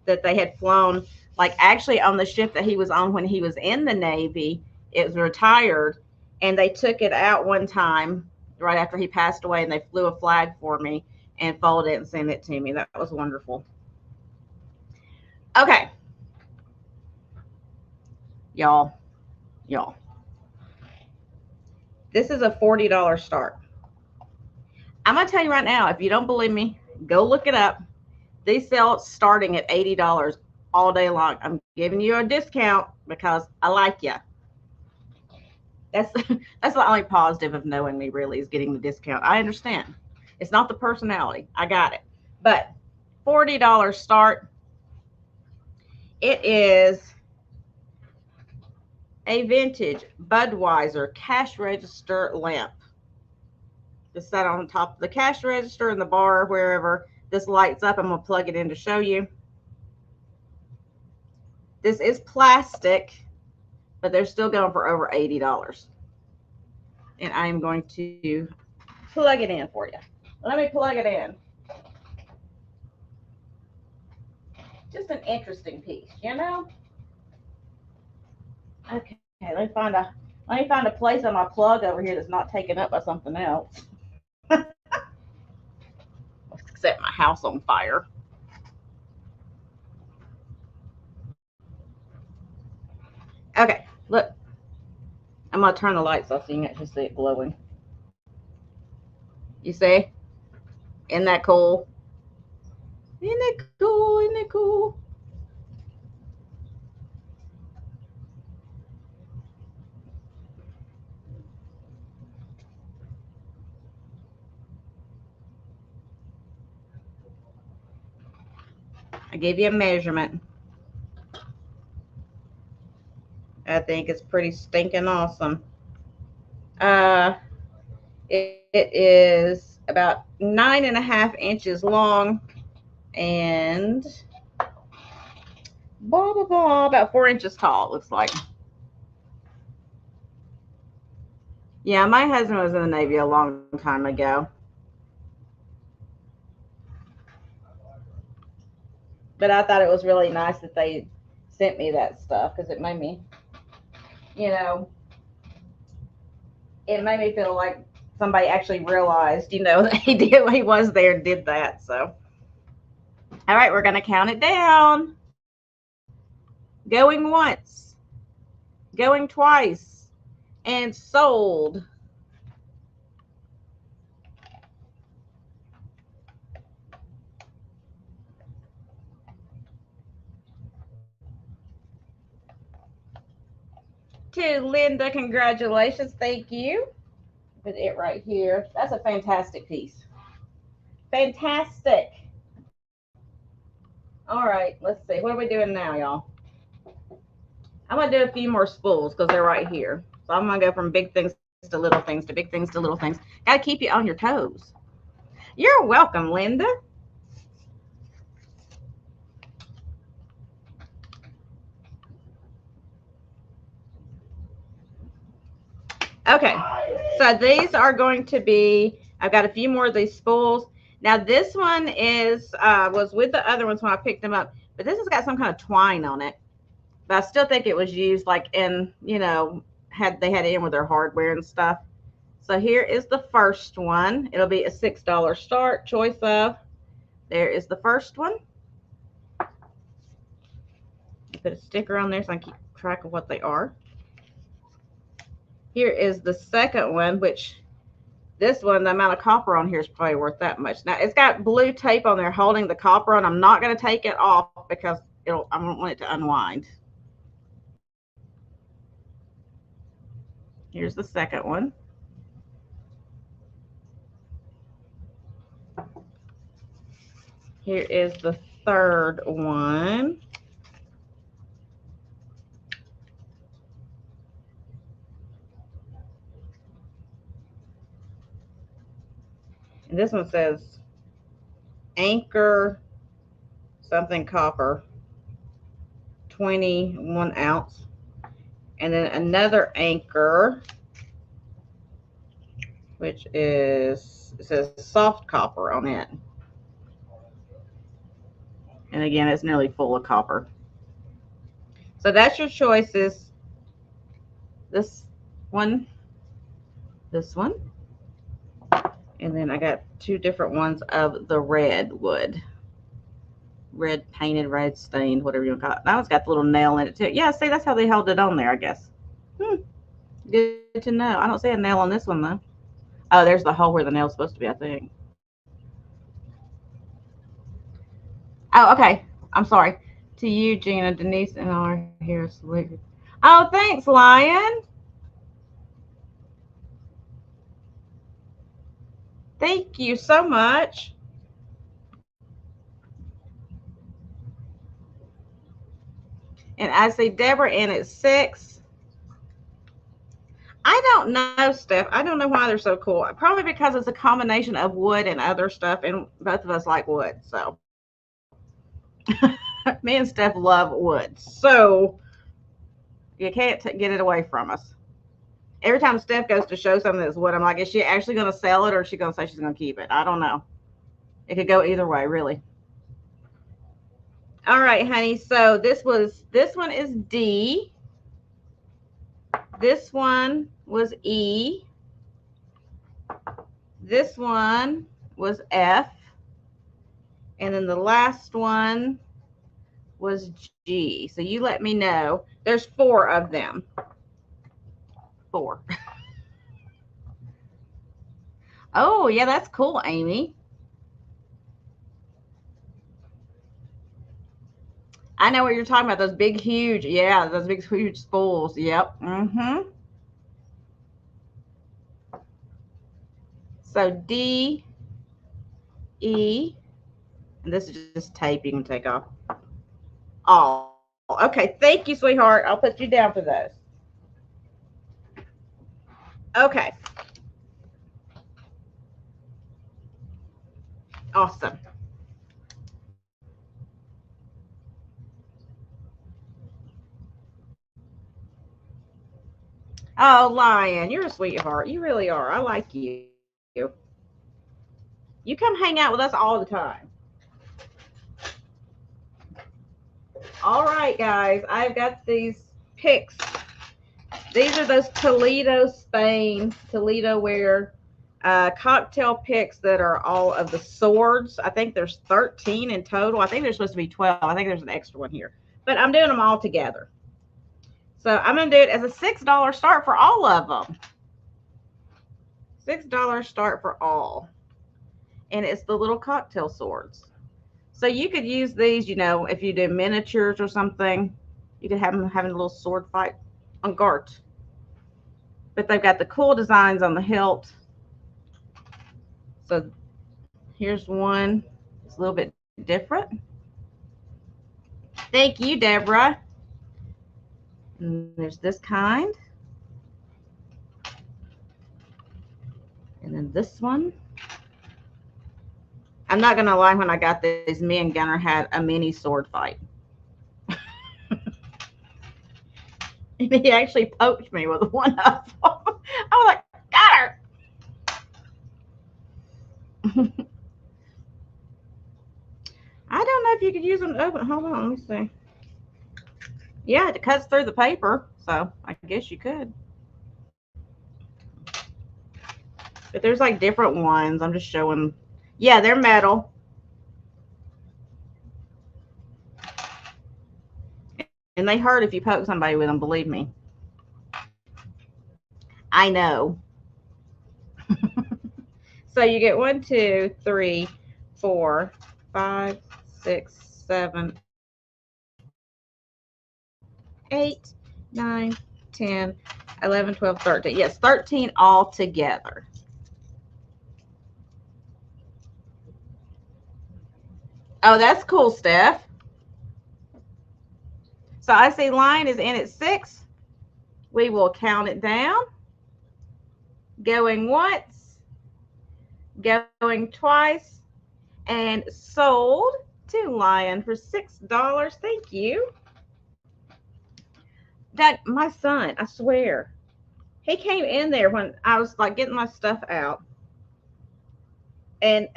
that they had flown. Like actually on the ship that he was on when he was in the Navy, it was retired, and they took it out one time right after he passed away, and they flew a flag for me and folded it and sent it to me. That was wonderful. Okay, y'all. This is a $40 start. I'm going to tell you right now, if you don't believe me, go look it up. These sell starting at $80 all day long. I'm giving you a discount because I like you. That's the only positive of knowing me, really, is getting the discount. I understand. It's not the personality. I got it. But $40 start. It is a vintage Budweiser cash register lamp. Just set on top of the cash register in the bar or wherever. This lights up. I'm going to plug it in to show you. This is plastic, but they're still going for over $80. And I am going to plug it in for you. Let me plug it in. Just an interesting piece, you know? Okay, let me find a place on my plug over here that's not taken up by something else. Let's set my house on fire. Okay, look. I'm gonna turn the lights off so you can actually see it glowing. You see? Isn't that cool? Isn't it cool? Isn't it cool? I gave you a measurement. I think it's pretty stinking awesome. It is about 9.5 inches long and about 4 inches tall, it looks like. Yeah, my husband was in the Navy a long time ago. But I thought it was really nice that they sent me that stuff because it made me, you know, it made me feel like somebody actually realized, you know, that he was there and did that. So, all right, we're going to count it down. Going once, going twice, and sold. To Linda, congratulations. Thank you. Put it right here. That's a fantastic piece. Fantastic. All right, let's see. What are we doing now, y'all? I'm going to do a few more spools because they're right here. So I'm going to go from big things to little things to big things to little things. Got to keep you on your toes. You're welcome, Linda. Okay, so these are going to be, I've got a few more of these spools. Now this one is, was with the other ones when I picked them up, but this has got some kind of twine on it. But I still think it was used like in, you know, they had it in with their hardware and stuff. So here is the first one. It'll be a $6 start, choice of. There is the first one. Put a sticker on there so I can keep track of what they are. Here is the second one, which this one, the amount of copper on here is probably worth that much. Now, it's got blue tape on there holding the copper on. I'm not going to take it off because I don't want it to unwind. Here's the second one. Here is the third one. And this one says Anchor something copper, 21 ounce. And then another Anchor, which is, it says soft copper on it. And again, it's nearly full of copper. So that's your choices. This one, and then I got two different ones of the red wood. Red painted, red stained, whatever you want to call it. That one's got the little nail in it too. Yeah, see, that's how they held it on there, I guess. Good to know. I don't see a nail on this one though. Oh, there's the hole where the nail's supposed to be, I think. Oh, okay. I'm sorry. To you, Gina, Denise, and all are here. Oh, thanks, Lion. Thank you so much. And I see Deborah in at 6. I don't know, Steph. I don't know why they're so cool. Probably because it's a combination of wood and other stuff, and both of us like wood. So me and Steph love wood. So you can't get it away from us. Every time Steph goes to show something that's wood, I'm like, is she actually going to sell it or is she going to say she's going to keep it? I don't know. It could go either way, really. All right, honey. So this one is D. This one was E. This one was F. And then the last one was G. So you let me know. There's 4 of them. 4. Oh, yeah, that's cool, Amy. I know what you're talking about. Those big, huge, yeah, those big, huge spools. Yep. Mm-hmm. So D, E, and this is just tape you can take off. Oh, okay. Thank you, sweetheart. I'll put you down for those. Okay. Awesome. Oh, Lion, you're a sweetheart. You really are. I like you. You come hang out with us all the time. All right, guys. I've got these picks. These are those Toledo, Spain, Toledo ware cocktail picks that are all of the swords. I think there's 13 in total. I think there's supposed to be 12. I think there's an extra one here. But I'm doing them all together. So I'm going to do it as a $6 start for all of them. $6 start for all. And it's the little cocktail swords. So you could use these, you know, if you do miniatures or something. You could have them having a little sword fight on guard. but they've got the cool designs on the hilt. So here's one. It's a little bit different. Thank you, Deborah. And there's this kind. And then this one. I'm not going to lie, when I got these, me and Gunner had a mini sword fight. And he actually poked me with one of them. I was like, got her. I don't know if you could use them to open. Hold on, let me see. Yeah, it cuts through the paper, so I guess you could. But there's like different ones. I'm just showing. Yeah, they're metal. And they hurt if you poke somebody with them, believe me. I know. So you get 1, 2, 3, 4, 5, 6, 7, 8, 9, 10, 11, 12, 13. Yes, 13 all together. Oh, that's cool, Steph. So I see line is in at 6. We will count it down. Going once, going twice, and sold to Lion for $6. Thank you. That my son, I swear, he came in there when I was like getting my stuff out, and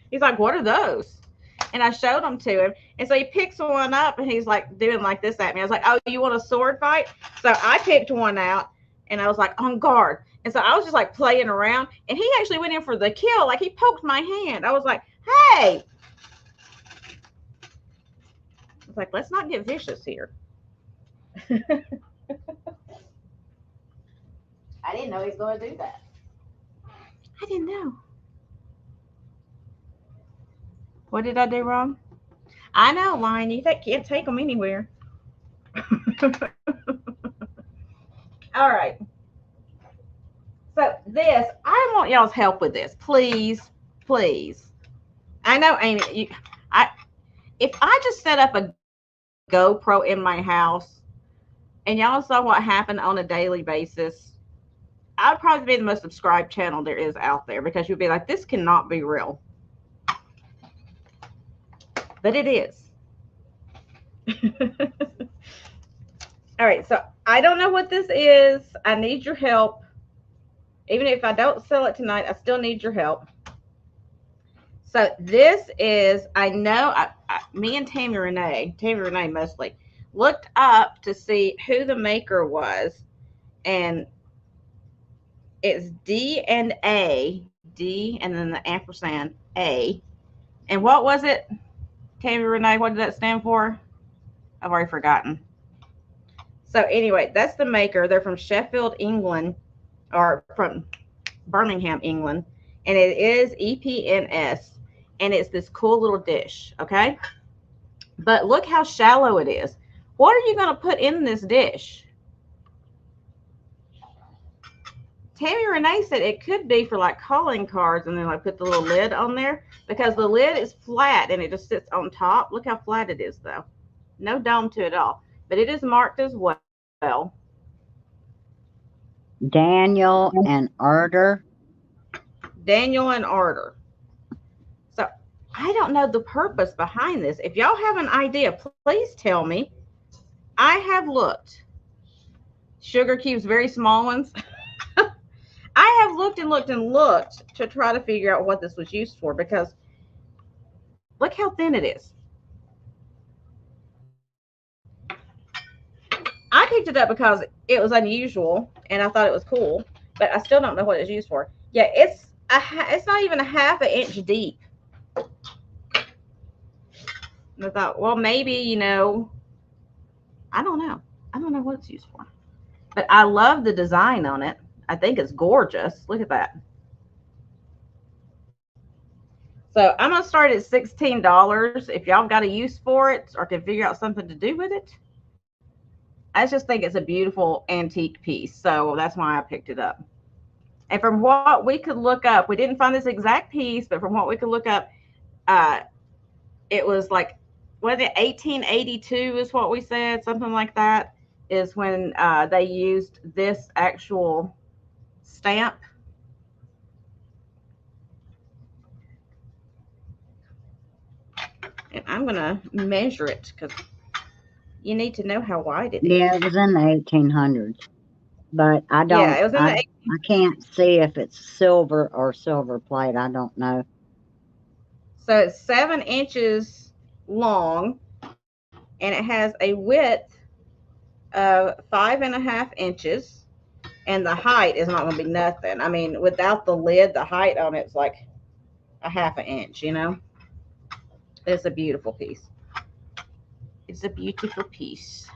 he's like, "What are those?" And I showed them to him, and so he picks one up, and he's like doing like this at me. I was like, "Oh, you want a sword fight?" So I picked one out, and I was like, "On guard." And so I was just like playing around, and he actually went in for the kill. Like he poked my hand. I was like, "Hey!" I was like, "Let's not get vicious here." I didn't know he was going to do that. I didn't know. What did I do wrong? I know, Lion. You can't take them anywhere. All right. So this, I want y'all's help with this, please, please. I know, Amy. If I just set up a GoPro in my house, and y'all saw what happened on a daily basis, I'd probably be the most subscribed channel there is out there, because you'd be like, this cannot be real. But it is. All right, so I don't know what this is. I need your help. Even if I don't sell it tonight, I still need your help. So this is, I know, me and Tammy Renee mostly, looked up to see who the maker was. And it's D&A, D and then the ampersand A. And what was it, Tammy Renee? What did that stand for? I've already forgotten. So anyway, that's the maker. They're from Sheffield, England, or from Birmingham, England. And it is EPNS. And it's this cool little dish, okay? But look how shallow it is. What are you going to put in this dish? Tammy Renee said it could be for like calling cards, and then like put the little lid on there, because the lid is flat and it just sits on top. Look how flat it is though. No dome to it all, but it is marked as well. Daniel and Arter. Daniel and Arter. So I don't know the purpose behind this. If y'all have an idea, please tell me. I have looked. Sugar cubes, very small ones. I have looked and looked and looked to try to figure out what this was used for, because look how thin it is. I picked it up because it was unusual and I thought it was cool, but I still don't know what it's used for. Yeah, it's not even a half an inch deep. And I thought, well, maybe, you know, I don't know. I don't know what it's used for. But I love the design on it. I think it's gorgeous. Look at that. So I'm going to start at $16. If y'all got a use for it or can figure out something to do with it, I just think it's a beautiful antique piece. So that's why I picked it up. And from what we could look up, we didn't find this exact piece, but from what we could look up, uh, it was like, was it 1882 is what we said, something like that, is when they used this actual stamp. And I'm going to measure it because you need to know how wide it is. Yeah, it was in the 1800s, but I Yeah, don't. it was in the I can't see if it's silver or silver plate. I don't know. So it's 7 inches long, and it has a width of 5.5 inches, and the height is not going to be nothing. I mean, without the lid, the height on it's like a 1/2 inch. You know, it's a beautiful piece. It's a beautiful piece.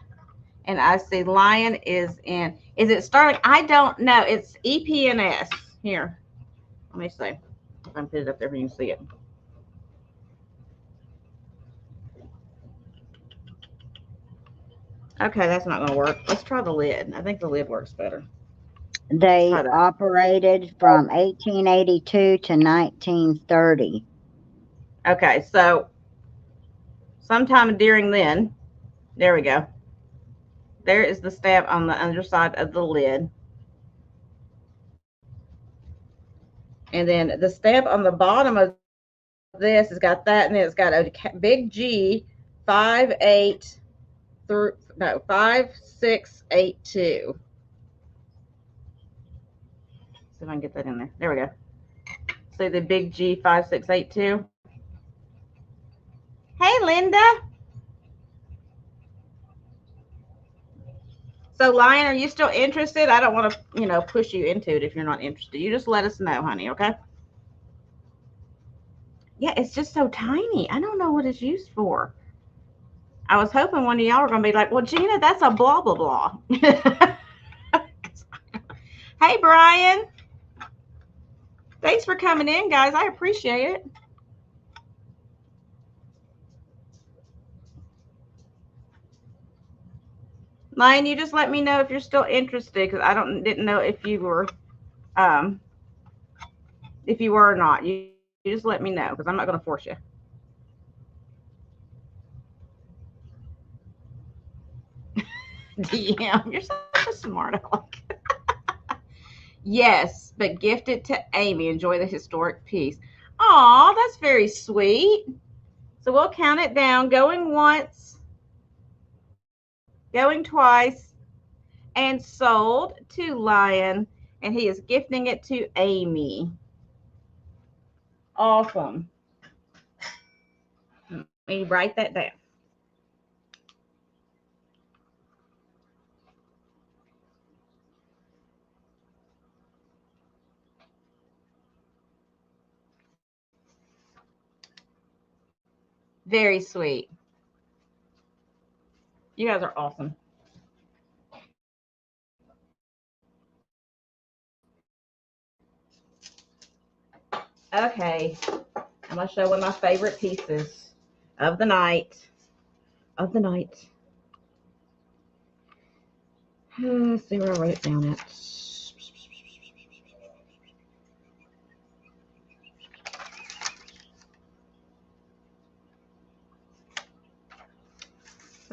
And I see lion is in. Is it sterling? I don't know. It's EPNS. Here, let me see. If I can put it up there, you can see it. Okay, that's not going to work. Let's try the lid. I think the lid works better. They operated from 1882 to 1930. Okay, so sometime during then, there we go. There is the stamp on the underside of the lid. And then the stamp on the bottom of this has got that, and then it's got a big G 5682. See if I can get that in there. There we go. See the big G 5682. Hey, Linda. So, Lion, are you still interested? I don't want to, push you into it if you're not interested. You just let us know, honey, okay? Yeah, it's just so tiny. I don't know what it's used for. I was hoping one of y'all were going to be like, well, Gina, that's a blah, blah, blah. Hey, Brian. Thanks for coming in, guys. I appreciate it. Lion, you just let me know if you're still interested, because I didn't know if you were or not. You just let me know, because I'm not going to force you. DM, you're so smart, Alec. Yes, but gift it to Amy. Enjoy the historic piece. Aw, that's very sweet. So we'll count it down. Going once, going twice, and sold to Lion. And he is gifting it to Amy. Awesome. Let me write that down. Very sweet. You guys are awesome. Okay, I'm going to show one of my favorite pieces of the night. Let's see where I wrote it down at.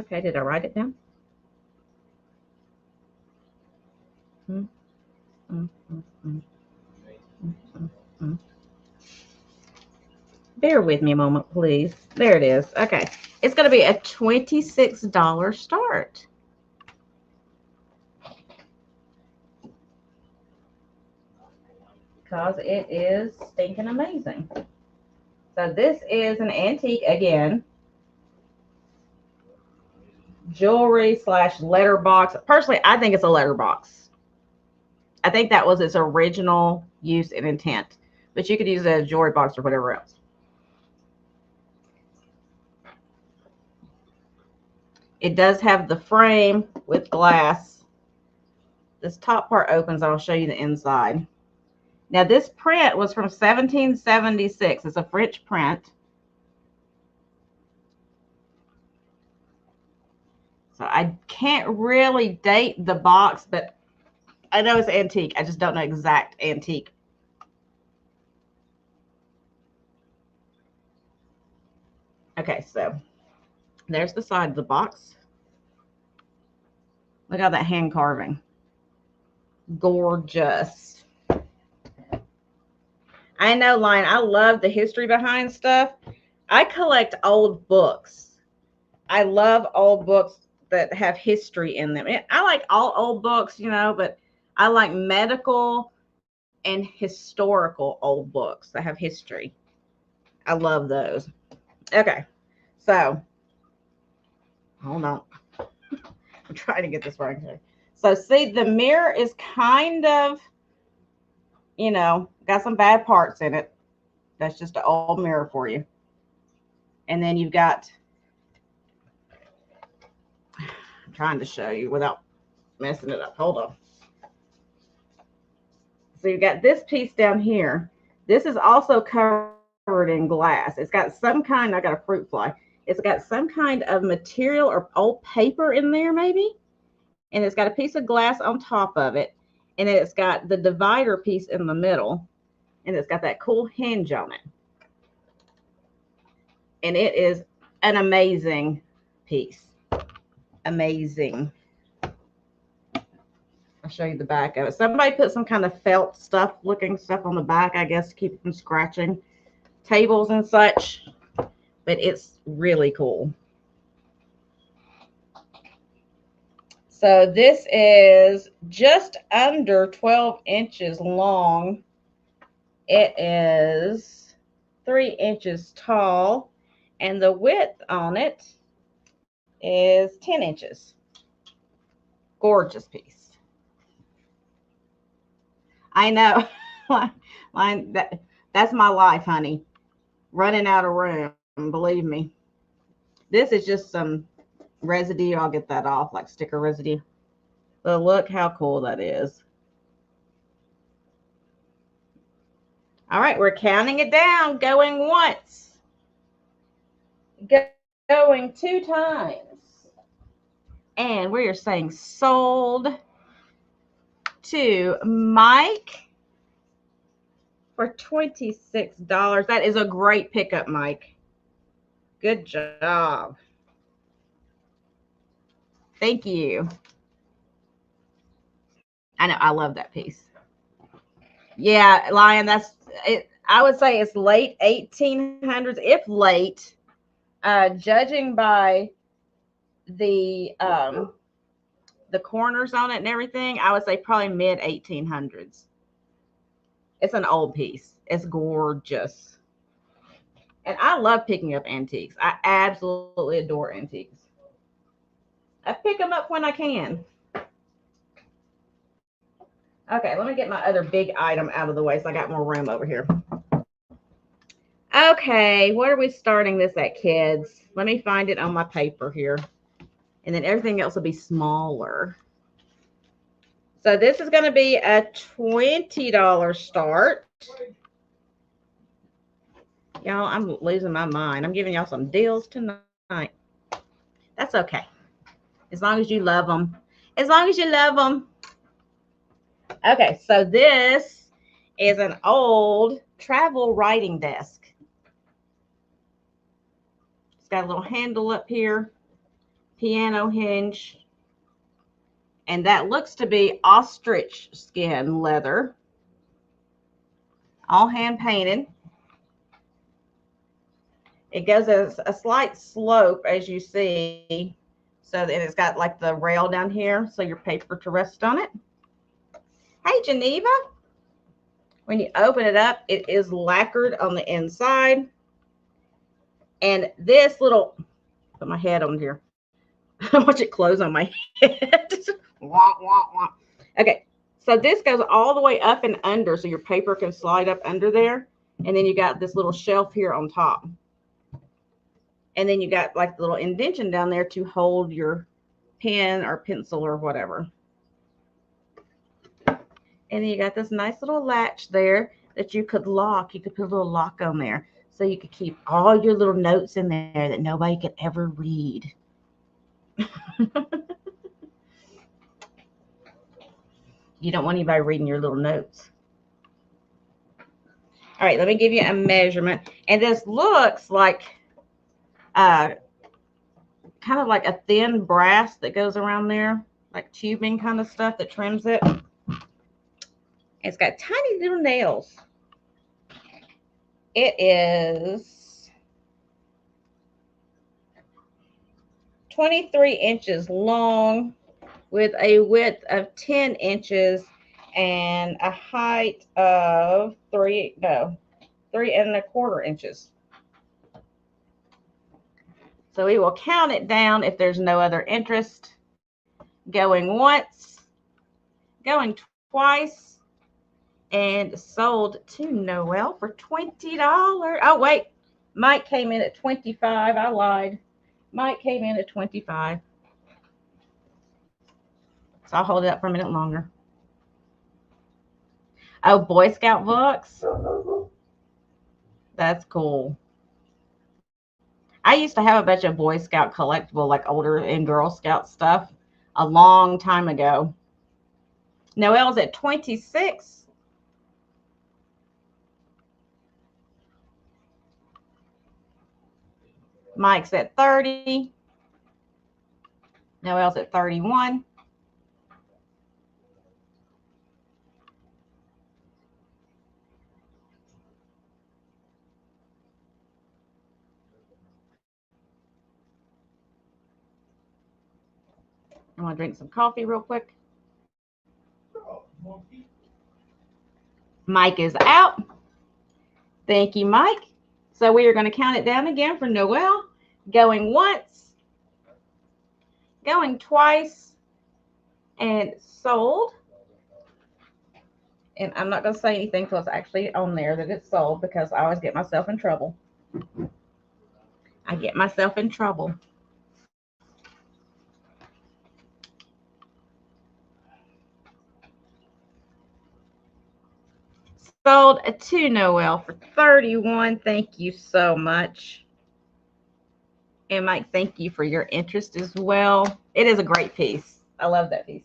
Okay, did I write it down? Bear with me a moment, please. There it is. Okay. It's going to be a $26 start. Because it is stinking amazing. So this is an antique again. Jewelry / letterbox. Personally, I think it's a letterbox. I think that was its original use and intent. But you could use it as a jewelry box or whatever else. It does have the frame with glass. This top part opens. I'll show you the inside. Now, this print was from 1776. It's a French print. So I can't really date the box, but I know it's antique. I just don't know exact antique. Okay, so there's the side of the box. Look at that hand carving. Gorgeous. I know, Lion, I love the history behind stuff. I collect old books. I love old books that have history in them. I like all old books, you know, but I like medical and historical old books that have history. I love those. Okay, so hold on. I'm trying to get this right here. So see, the mirror is kind of, you know, got some bad parts in it. That's just an old mirror for you. And then you've got, I'm trying to show you without messing it up. Hold on. So you've got this piece down here. This is also covered in glass. It's got some kind, I got a fruit fly. It's got some kind of material or old paper in there maybe. And it's got a piece of glass on top of it. And it's got the divider piece in the middle. And it's got that cool hinge on it. And it is an amazing piece. Amazing. I'll show you the back of it. Somebody put some kind of felt stuff looking stuff on the back, I guess, to keep it from scratching tables and such. But it's really cool. So this is just under 12 inches long. It is 3 inches tall, and the width on it is 10 inches. Gorgeous piece. I know. That's my life, honey. Running out of room, believe me. This is just some residue. I'll get that off, like sticker residue. But look how cool that is. All right, we're counting it down. Going once. Going 2 times. And we are saying sold to Mike for $26. That is a great pickup, Mike. Good job. Thank you. I know, I love that piece. Yeah, Lion, that's it. I would say it's late 1800s, if late. Judging by the corners on it and everything, I would say probably mid 1800s. It's an old piece. It's gorgeous. And I love picking up antiques. I absolutely adore antiques. I pick them up when I can. Okay, let me get my other big item out of the way so I got more room over here. Okay, where are we starting this at, kids? Let me find it on my paper here. And then everything else will be smaller. So this is going to be a $20 start. Y'all, I'm losing my mind. I'm giving y'all some deals tonight. That's okay. As long as you love them. As long as you love them. Okay, so this is an old travel writing desk. It's got a little handle up here, piano hinge, and that looks to be ostrich skin leather, all hand painted. It goes as a slight slope, as you see, so that it's got like the rail down here, so your paper to rest on it. Hey, Geneva. When you open it up, it is lacquered on the inside. And this little, put my head on here. I want it to close on my head. Wah, wah, wah. Okay, so this goes all the way up and under, so your paper can slide up under there. And then you got this little shelf here on top. And then you got like the little indentation down there to hold your pen or pencil or whatever. And then you got this nice little latch there that you could lock. You could put a little lock on there so you could keep all your little notes in there that nobody could ever read. You don't want anybody reading your little notes. All right, let me give you a measurement. And this looks like kind of like a thin brass that goes around there, like tubing kind of stuff that trims it. It's got tiny little nails. It is 23 inches long with a width of 10 inches and a height of 3.25 inches. So we will count it down if there's no other interest. Going once, going twice, and sold to Noelle for $20. Oh, wait. Mike came in at 25. I lied. Mike came in at 25. So I'll hold it up for a minute longer. Oh, Boy Scout books. That's cool. I used to have a bunch of Boy Scout collectible, like older and Girl Scout stuff a long time ago. Noelle's at 26. Mike's at 30. Noelle's at 31. I want to drink some coffee real quick. Mike is out. Thank you, Mike. So we are going to count it down again for Noelle. Going once, going twice, and sold. And I'm not going to say anything until it's actually on there that it's sold, because I always get myself in trouble. I get myself in trouble. Sold to Noelle for 31. Thank you so much. And Mike, thank you for your interest as well. It is a great piece. I love that piece.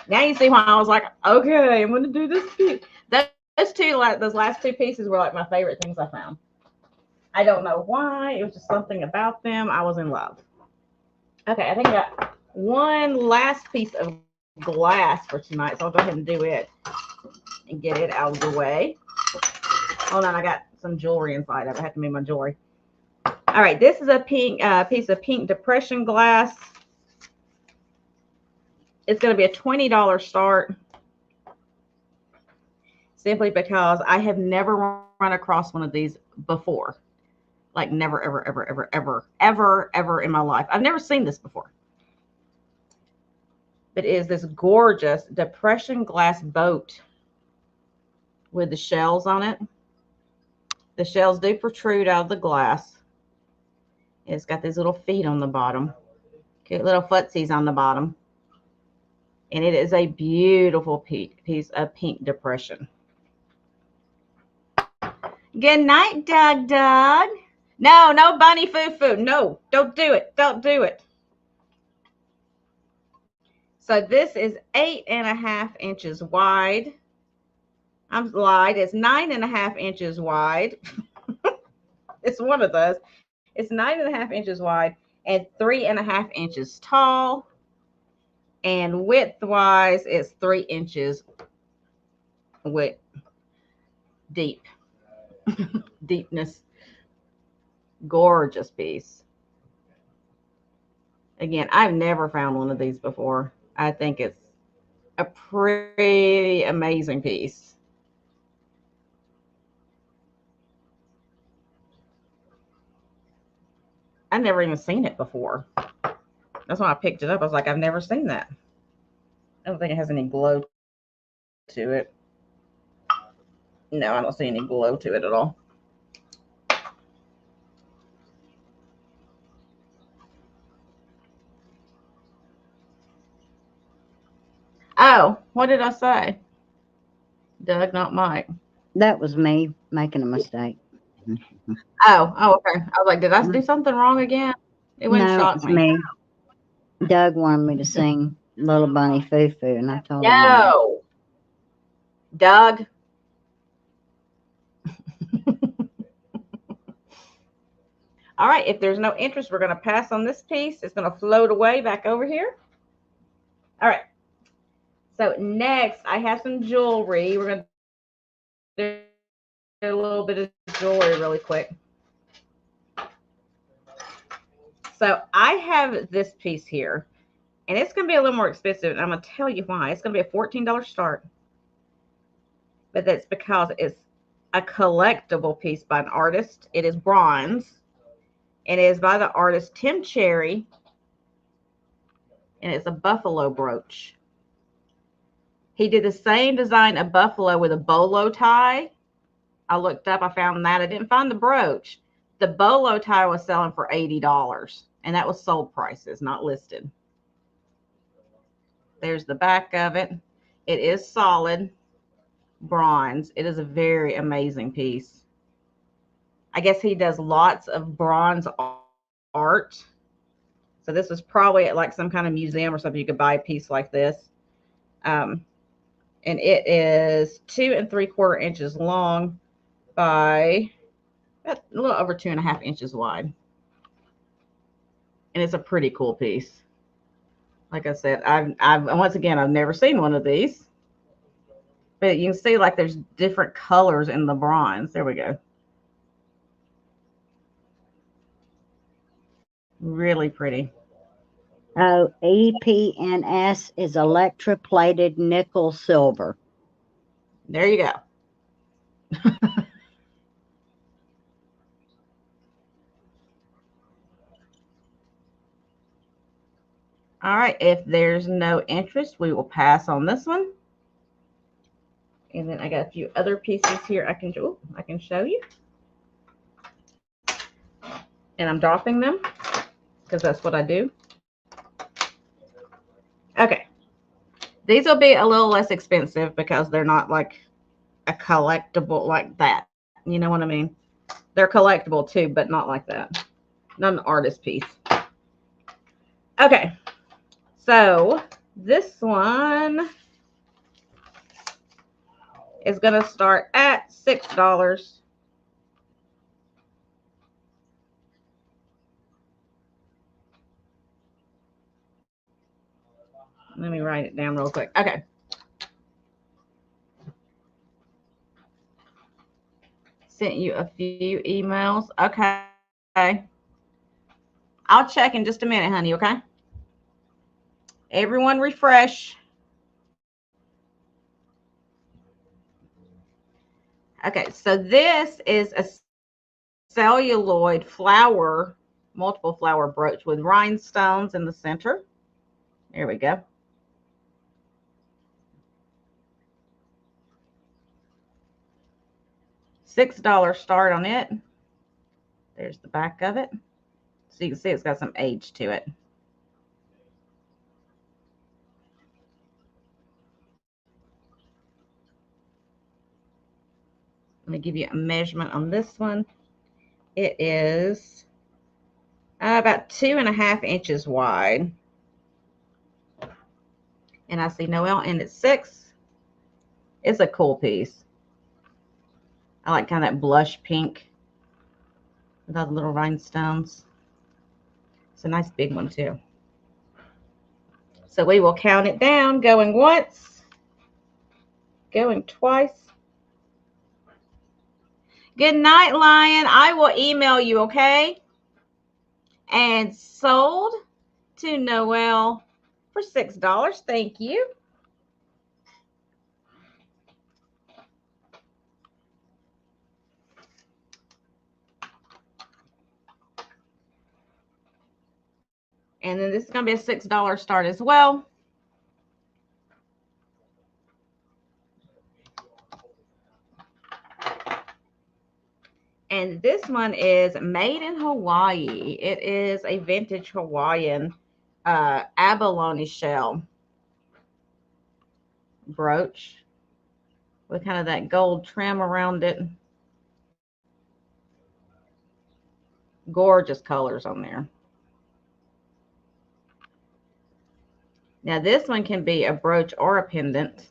Now you see why I was like, okay, I'm going to do this piece. Those last two pieces were like my favorite things I found. I don't know why. It was just something about them. I was in love. Okay, I think I got one last piece of glass for tonight, so I'll go ahead and do it and get it out of the way. Hold on, I got some jewelry inside of it. I have to move my jewelry. All right, this is a pink piece of pink depression glass. It's going to be a $20 start, simply because I have never run across one of these before. Like never, ever, ever, ever, ever, ever, ever in my life. I've never seen this before. It is this gorgeous depression glass boat with the shells on it. The shells do protrude out of the glass. It's got these little feet on the bottom. Cute little footsies on the bottom. And it is a beautiful piece of pink depression. Good night, Doug. No, no bunny foo-foo. No, don't do it. Don't do it. So this is 8.5 inches wide. I'm lied. It's 9.5 inches wide. It's one of those. It's 9.5 inches wide and 3.5 inches tall. And width-wise, it's 3 inches width deep. Deepness. Gorgeous piece. Again, I've never found one of these before. I think it's a pretty amazing piece. I've never even seen it before. That's why I picked it up. I was like, I've never seen that. I don't think it has any glow to it. No, I don't see any glow to it at all. Oh, what did I say? Doug, not Mike. That was me making a mistake. Oh, okay. I was like, did I do something wrong again? It wouldn't No, shock it's me. me. Doug wanted me to sing Little Bunny Foo Foo, and I told him no. No. Doug. All right, if there's no interest, we're going to pass on this piece. It's going to float away back over here. All right. So next, I have some jewelry. We're going to do a little bit of jewelry really quick. So I have this piece here, and it's going to be a little more expensive, and I'm going to tell you why. It's going to be a $14 start, but that's because it's a collectible piece by an artist. It is bronze. It is by the artist Tim Cherry, and it's a buffalo brooch. He did the same design of buffalo with a bolo tie. I looked up, I found that. I didn't find the brooch. The bolo tie was selling for $80, and that was sold prices, not listed. There's the back of it. It is solid bronze. It is a very amazing piece. I guess he does lots of bronze art. So this was probably at like some kind of museum or something. You could buy a piece like this. And it is 2 3/4 inches long by a little over 2.5 inches wide. And it's a pretty cool piece. Like I said, I've once again, I've never seen one of these. But you can see like there's different colors in the bronze. There we go. Really pretty. Oh, EPNS is electroplated nickel silver. There you go. All right, if there's no interest, we will pass on this one. And then I got a few other pieces here I can show you. And I'm dropping them because that's what I do. Okay. These will be a little less expensive because they're not like a collectible like that. You know what I mean? They're collectible too, but not like that. Not an artist piece. Okay. So this one is going to start at $6. Let me write it down real quick. Okay. Sent you a few emails. Okay. I'll check in just a minute, honey, okay? Everyone refresh. Okay, so this is a celluloid flower, multiple flower brooch with rhinestones in the center. There we go. $6 start on it. There's the back of it. So you can see it's got some age to it. Let me give you a measurement on this one. It is about 2.5 inches wide. And I see Noel in at 6. It's a cool piece. I like kind of that blush pink with all the little rhinestones. It's a nice big one too. So we will count it down, going once, going twice. Good night, Lion. I will email you, okay? And sold to Noel for $6. Thank you. And then this is going to be a $6 start as well. And this one is made in Hawaii. It is a vintage Hawaiian abalone shell brooch with kind of that gold trim around it. Gorgeous colors on there. Now this one can be a brooch or a pendant.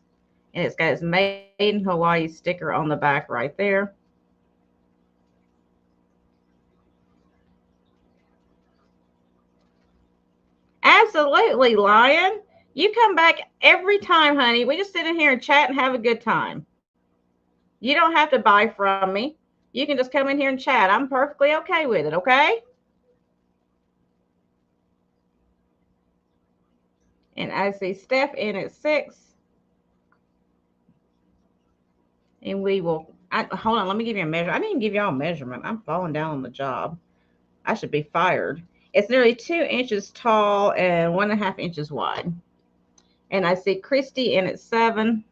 And it's got its Made in Hawaii sticker on the back right there. Absolutely, Lion. You come back every time, honey. We just sit in here and chat and have a good time. You don't have to buy from me. You can just come in here and chat. I'm perfectly okay with it, okay? And I see Steph in at 6. And we will, hold on, let me give you a measure. I didn't even give y'all a measurement. I'm falling down on the job. I should be fired. It's nearly 2 inches tall and 1.5 inches wide. And I see Christy in at 7.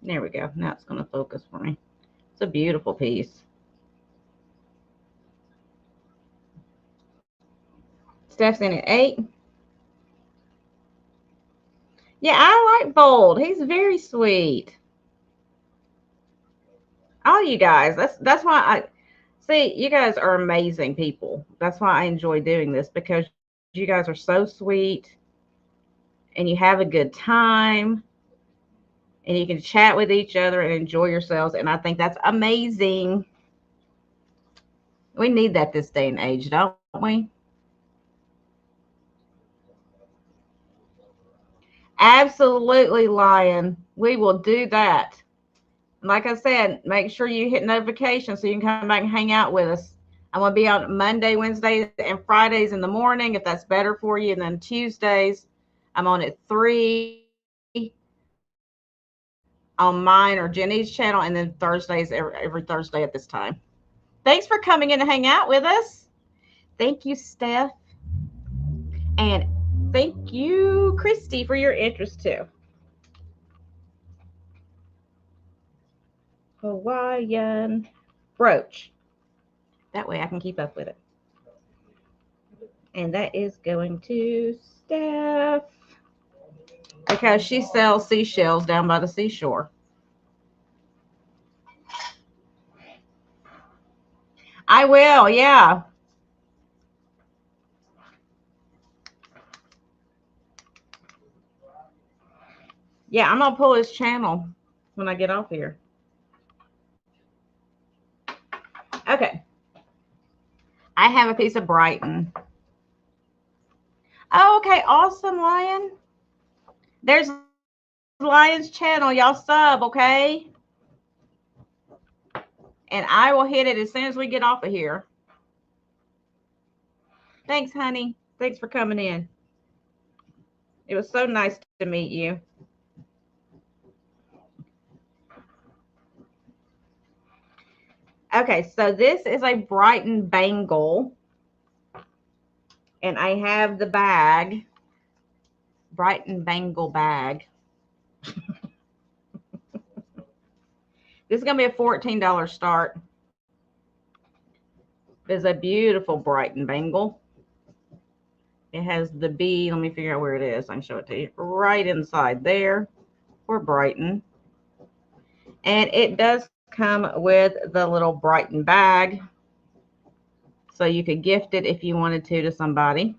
There we go. Now it's going to focus for me. It's a beautiful piece. Steph's in at 8. Yeah, I like Bold. He's very sweet. All you guys. That's why I see you guys are amazing people. That's why I enjoy doing this, because you guys are so sweet and you have a good time and you can chat with each other and enjoy yourselves. And I think that's amazing. We need that this day and age, don't we? Absolutely, Lion. We will do that. Like I said, make sure you hit notifications so you can come back and hang out with us. I'm going to be on Monday, Wednesdays, and Fridays in the morning, if that's better for you. And then Tuesdays, I'm on at 3 on mine or Jenny's channel. And then Thursdays, every Thursday at this time. Thanks for coming in to hang out with us. Thank you, Steph. And thank you, Christy, for your interest too. Hawaiian brooch. That way I can keep up with it. And that is going to Steph, because she sells seashells down by the seashore. I will, yeah. Yeah, I'm going to pull his channel when I get off here. Okay. I have a piece of Brighton. Oh, okay. Awesome, Lion. There's Lion's channel. Y'all sub, okay? And I will hit it as soon as we get off of here. Thanks, honey. Thanks for coming in. It was so nice to meet you. Okay, so this is a Brighton bangle. And I have the bag. Brighton bangle bag. This is going to be a $14 start. It's a beautiful Brighton bangle. It has the bead. Let me figure out where it is. I can show it to you. Right inside there for Brighton. And it does come with the little Brighton bag. So you could gift it if you wanted to somebody.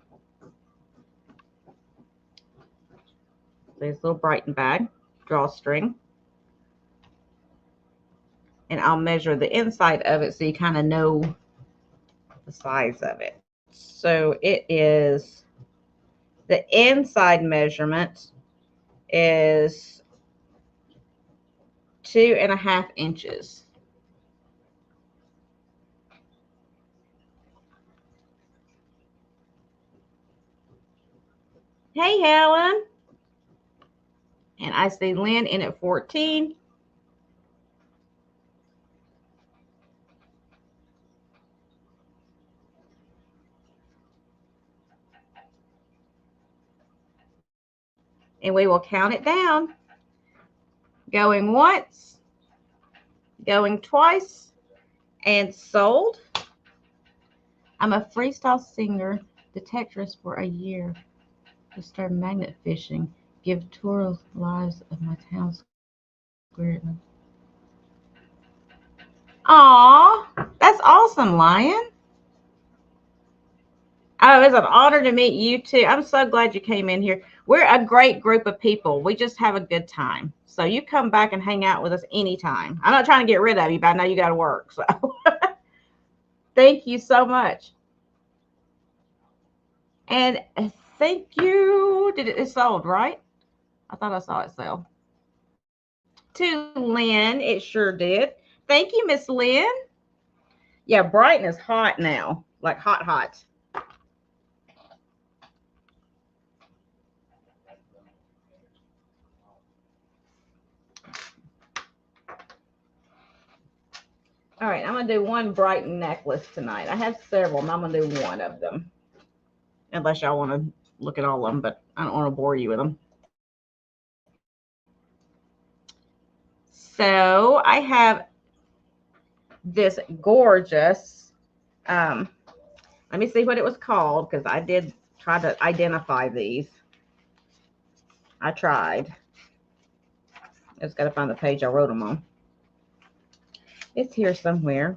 There's a little Brighton bag. Drawstring. And I'll measure the inside of it so you kind of know the size of it. So it is, the inside measurement is 2.5 inches. Hey, Helen. And I see Lynn in at 14. And we will count it down. Going once, going twice, and sold. I'm a freestyle singer, detectorist for a year. To start magnet fishing, give tours lives of my town's Aw, that's awesome, Lion. Oh, it's an honor to meet you too. I'm so glad you came in here. We're a great group of people. We just have a good time. So you come back and hang out with us anytime. I'm not trying to get rid of you, but I know you got to work. So thank you so much. And thank you. It sold, right? I thought I saw it sell. To Lynn, it sure did. Thank you, Miss Lynn. Yeah, Brighton is hot now, like hot, hot. All right, I'm going to do one Brighton necklace tonight. I have several, and I'm going to do one of them. Unless y'all want to look at all of them, but I don't want to bore you with them. So I have this gorgeous, let me see what it was called, because I did try to identify these. I tried. I just got to find the page I wrote them on. It's here somewhere.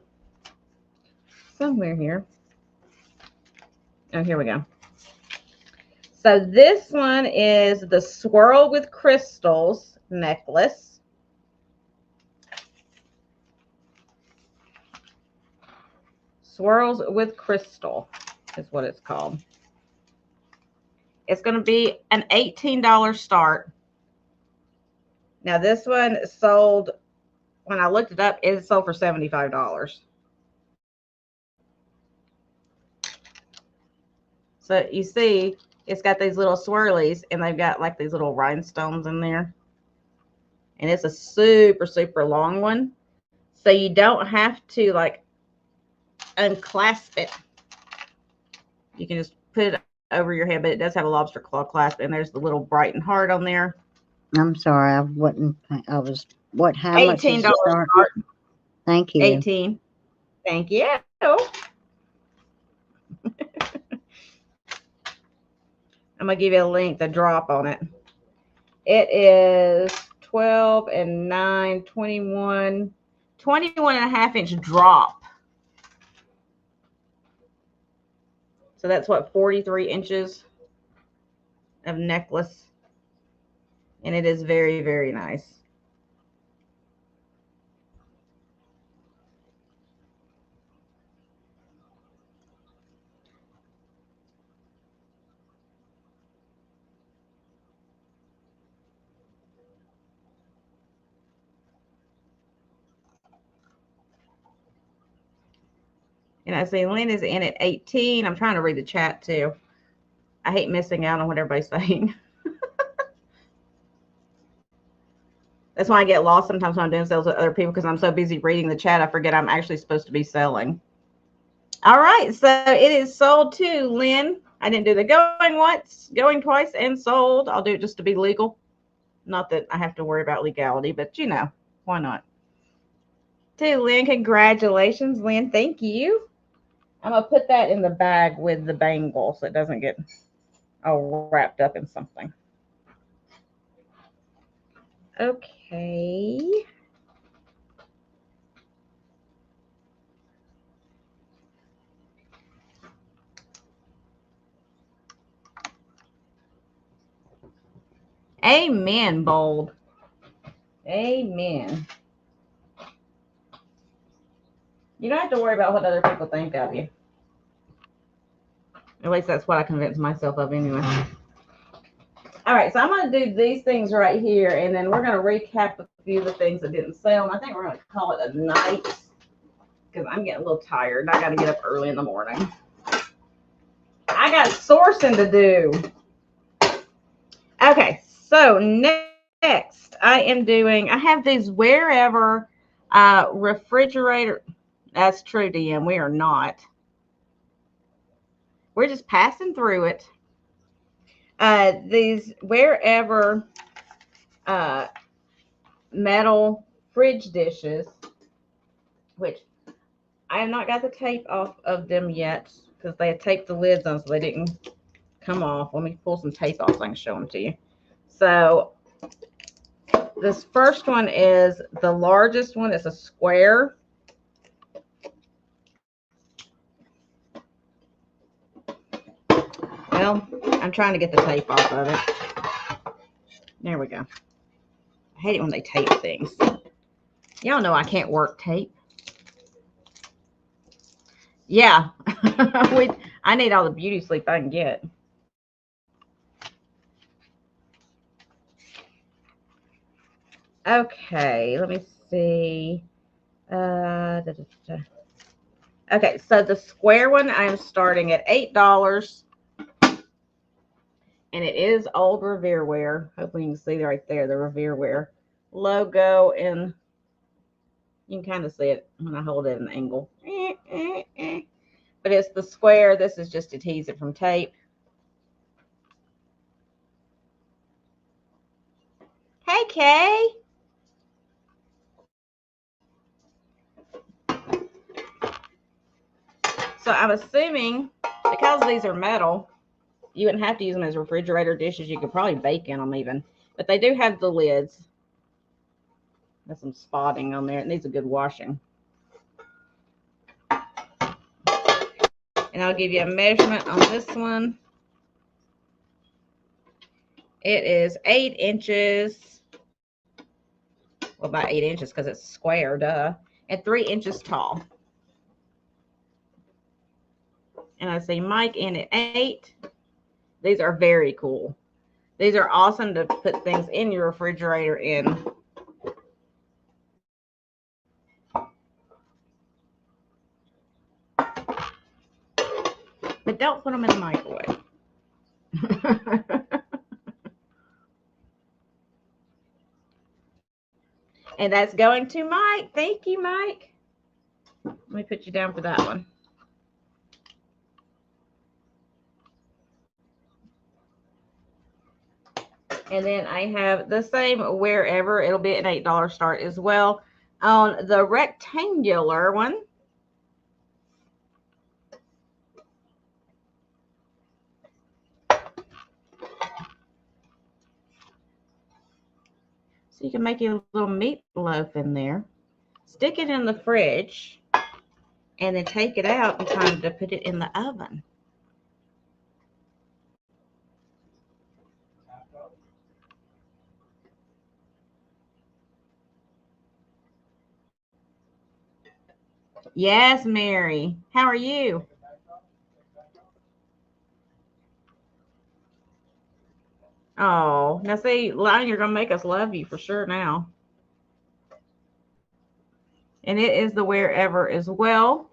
Somewhere here. Oh, here we go. So this one is the Swirl with Crystals necklace. Swirls with Crystal is what it's called. It's going to be an $18 start. Now this one sold, when I looked it up, it sold for $75. So you see, it's got these little swirlies, and they've got like these little rhinestones in there. And it's a super, super long one. So you don't have to like unclasp it. You can just put it over your head, but it does have a lobster claw clasp, and there's the little Brighton heart on there. I'm sorry, I wasn't. I was. What? How much is $18 the start. Thank you. 18. Thank you. I'm gonna give you a link, the drop on it. It is 12 and 9, 21, 21 and a half inch drop. So that's what, 43 inches of necklace. And it is very, very nice. And I see Lynn is in at 18. I'm trying to read the chat too. I hate missing out on what everybody's saying. That's why I get lost sometimes when I'm doing sales with other people, because I'm so busy reading the chat, I forget I'm actually supposed to be selling. All right, so it is sold to Lynn. I didn't do the going once, going twice, and sold. I'll do it just to be legal. Not that I have to worry about legality, but you know, why not? To Lynn, congratulations, Lynn. Thank you. I'm going to put that in the bag with the bangle so it doesn't get all wrapped up in something. Okay. Amen, Bold. Amen. You don't have to worry about what other people think of you. At least that's what I convince myself of anyway. All right, so I'm going to do these things right here, and then we're going to recap a few of the things that didn't sell. And I think we're going to call it a night because I'm getting a little tired. I got to get up early in the morning. I got sourcing to do. Okay, so next I have these Wherever refrigerator. That's true, DM. We are not. We're just passing through it. These Wherever metal fridge dishes, which I have not got the tape off of them yet because they had taped the lids on so they didn't come off. Let me pull some tape off so I can show them to you. So This first one is the largest one. It's a square. Well, I'm trying to get the tape off of it. There we go. I hate it when they tape things. Y'all know I can't work tape. Yeah. I need all the beauty sleep I can get. Okay, let me see. Okay, so the square one, I'm starting at $8. And it is old Revere wear. Hopefully you can see right there, the Revere wear logo. And you can kind of see it when I hold it at an angle. But it's the square. This is just adhesive from tape. Hey, Kay. So I'm assuming because these are metal, you wouldn't have to use them as refrigerator dishes. You could probably bake in them even. But they do have the lids. There's some spotting on there. It needs a good washing. And I'll give you a measurement on this one. It is 8 inches. Well, about 8 inches because it's square, duh. And 3 inches tall. And I see Mike in at 8. These are very cool. These are awesome to put things in your refrigerator in. But don't put them in the microwave. And that's going to Mike. Thank you, Mike. Let me put you down for that one. And then I have the same wherever. It'll be an $8 start as well. On the rectangular one, so you can make your little meatloaf in there. Stick it in the fridge. And then take it out and time to put it in the oven. Yes, Mary. How are you? Oh, now see, Lion, you're going to make us love you for sure now. And it is the wherever as well.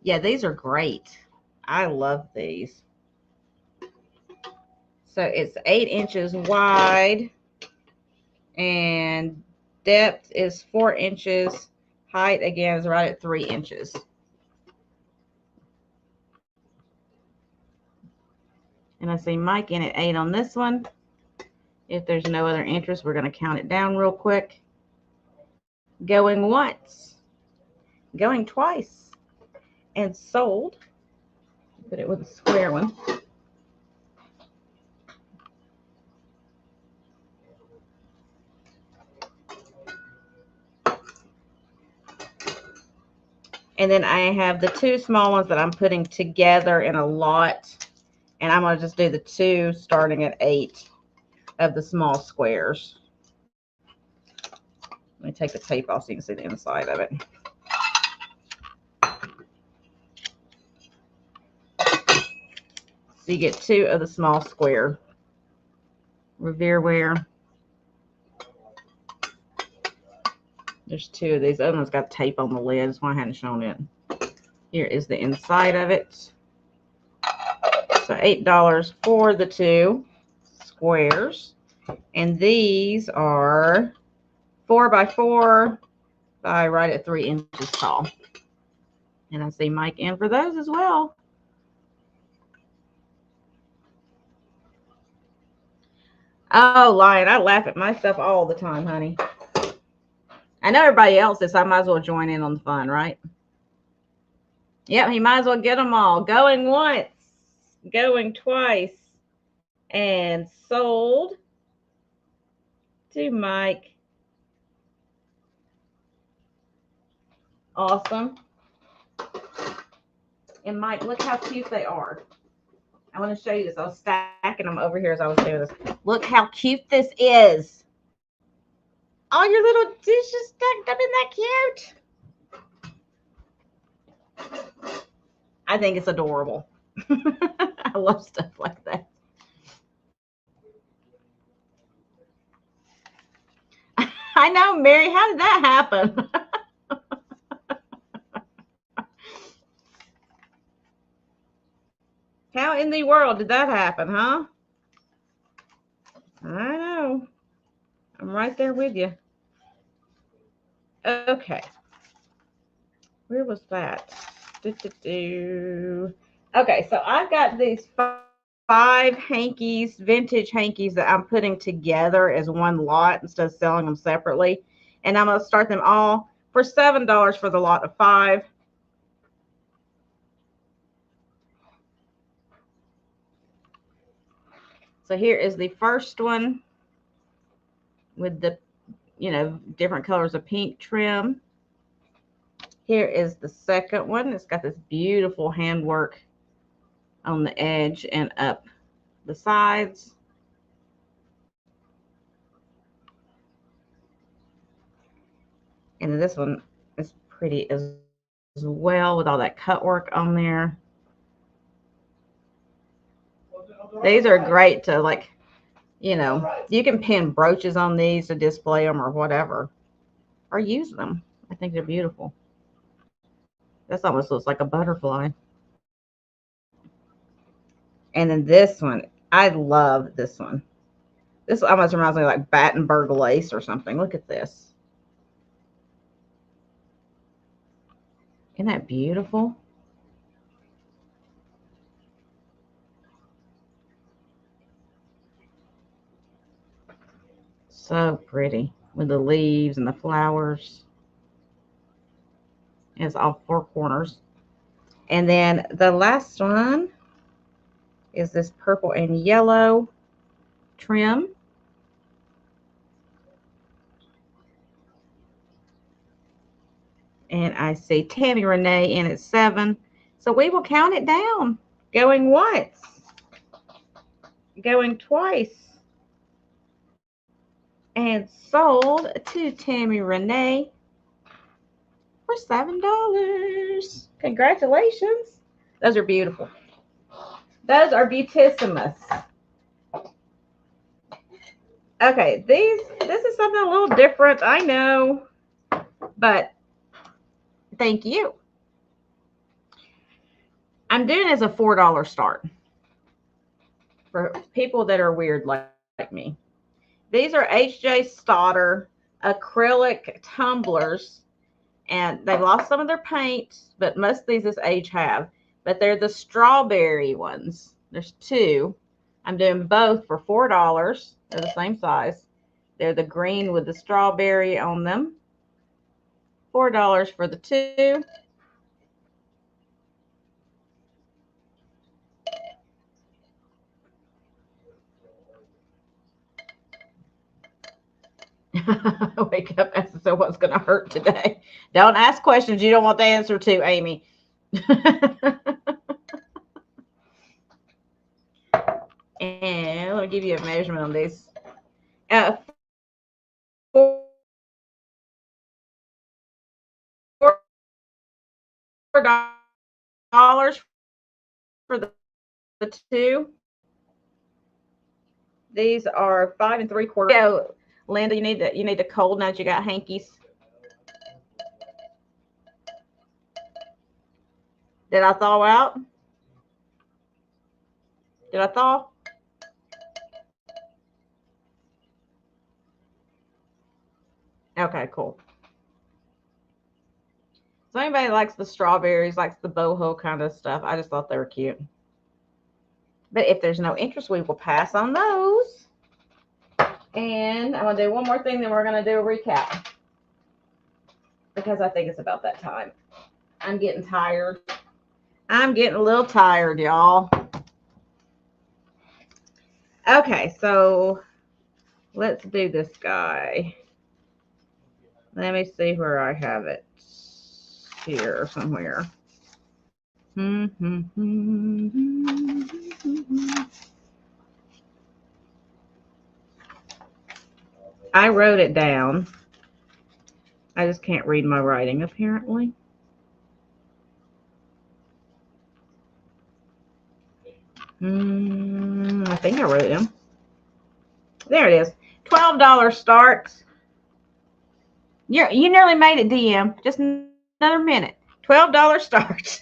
Yeah, these are great. I love these. So it's 8 inches wide and depth is 4 inches. Height, again, is right at 3 inches. And I see Mike in at 8 on this one. If there's no other interest, we're going to count it down real quick. Going once. Going twice. And sold. Put it with a square one. And then I have the 2 small ones that I'm putting together in a lot. And I'm going to just do the 2 starting at 8 of the small squares. Let me take the tape off so you can see the inside of it. So you get 2 of the small square Revere wear. There's 2 of these. The other one's got tape on the lid. That's why I hadn't shown it. Here is the inside of it. So $8 for the 2 squares. And these are 4 by 4 by right at 3 inches tall. And I see Mike in for those as well. Oh, Lion, I laugh at myself all the time, honey. I know everybody else is, so I might as well join in on the fun, right? Yep, he might as well get them all. Going once, going twice, and sold to Mike. Awesome. And Mike, look how cute they are. I want to show you this. I was stacking them over here as I was doing this. Look how cute this is. All your little dishes stacked up. Isn't that cute? I think it's adorable. I love stuff like that. I know, Mary. How did that happen? How in the world did that happen, huh? I know. I'm right there with you. Okay. Where was that? Okay, so I've got these 5 hankies, vintage hankies that I'm putting together as one lot instead of selling them separately. And I'm going to start them all for $7 for the lot of 5. So here is the first one with the, different colors of pink trim. Here is the second one. It's got this beautiful handwork on the edge and up the sides. And this one is pretty as well with all that cut work on there. These are great to, like, you can pin brooches on these to display them or whatever, or use them. I think they're beautiful. This almost looks like a butterfly. And then this one, I love this one. This almost reminds me of like Battenberg lace or something. Look at this. Isn't that beautiful? So pretty with the leaves and the flowers. It's all 4 corners. And then the last one is this purple and yellow trim. And I see Tammy Renee in at 7. So we will count it down. Going once. Going twice. And sold to Tammy Renee for $7. Congratulations. Those are beautiful. Those are beautissimus. Okay, this is something a little different, I know, but thank you. I'm doing it as a $4 start for people that are weird like me. These are H.J. Stoddard acrylic tumblers, and they've lost some of their paint, but most of these this age have. But they're the strawberry ones. There's 2. I'm doing both for $4. They're the same size. They're the green with the strawberry on them. $4 for the 2. Wake up and so what's going to hurt today? Don't ask questions you don't want the answer to, Amy. And let me give you a measurement on these. $4 for the 2. These are 5 3/4. Yo, Linda, you need the cold now that you got hankies. Did I thaw out? Did I thaw? Okay, cool. So anybody likes the strawberries, likes the boho kind of stuff, I just thought they were cute. But if there's no interest, we will pass on those. And I'm going to do one more thing, then we're going to do a recap. Because I think it's about that time. I'm getting tired. I'm getting a little tired, y'all. Okay, so Let's do this guy. Let me see where I have it. Here somewhere. I wrote it down. I just can't read my writing, apparently. I think I wrote it down. There it is. $12 starts. You nearly made it, DM. Just another minute. $12 starts.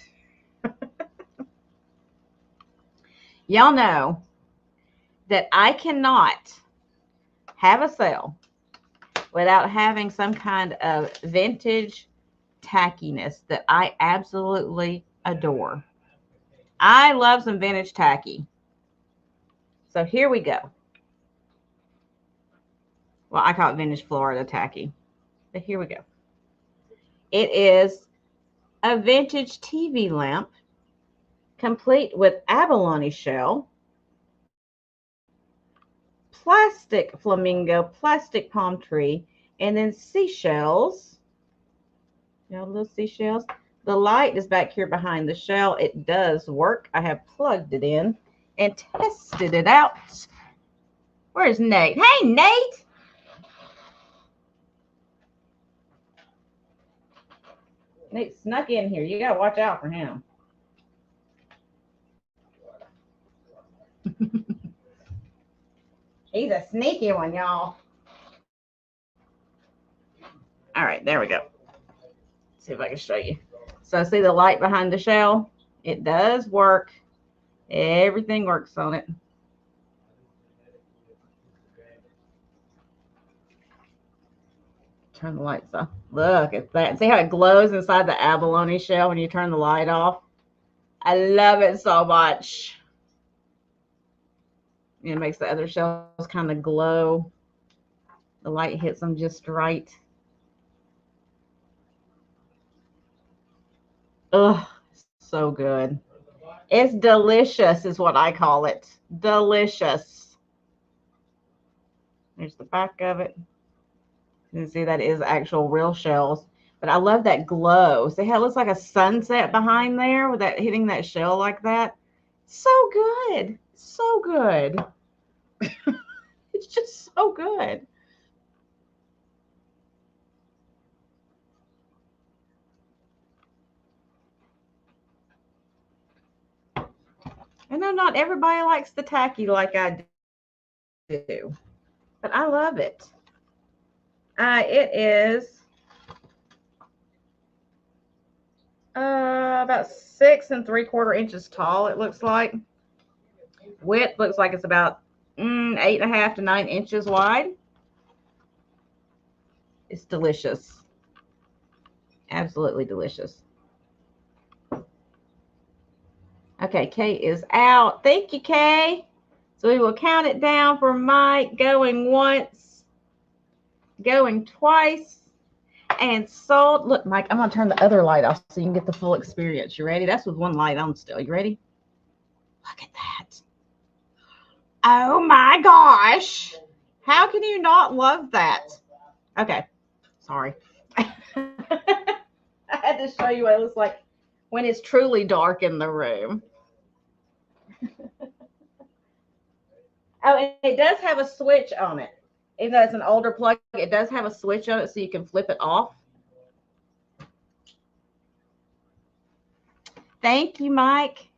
Y'all know that I cannot have a sale without having some kind of vintage tackiness that I absolutely adore. I love some vintage tacky. So here we go. Well, I call it vintage Florida tacky. But here we go. It is a vintage TV lamp, complete with abalone shell, plastic flamingo, plastic palm tree, and then seashells. You know, little seashells. The light is back here behind the shell. It does work. I have plugged it in and tested it out. Where's Nate? Hey, Nate! Nate snuck in here. You gotta watch out for him. He's a sneaky one, y'all. All right, there we go. Let's see if I can show you. So see the light behind the shell? It does work. Everything works on it. Turn the lights off. Look at that. See how it glows inside the abalone shell when you turn the light off? I love it so much. It makes the other shells kind of glow. The light hits them just right. Ugh, so good. It's delicious is what I call it. Delicious. There's the back of it. You can see that is actual real shells. But I love that glow. See how it looks like a sunset behind there with that hitting that shell like that? So good. So good. It's just so good. I know not everybody likes the tacky like I do, but I love it. It is about 6 3/4 inches tall, it looks like. Width looks like it's about 8.5 to 9 inches wide. It's delicious. Absolutely delicious. Okay, Kay is out. Thank you, Kay. So we will count it down for Mike going once, going twice, and sold. Look, Mike, I'm going to turn the other light off so you can get the full experience. You ready? That's with one light on still. You ready? Look at that. Oh, my gosh. How can you not love that? Okay. Sorry. I had to show you what it looks like when it's truly dark in the room. Oh, and it does have a switch on it. Even though it's an older plug, it does have a switch on it so you can flip it off. Thank you, Mike.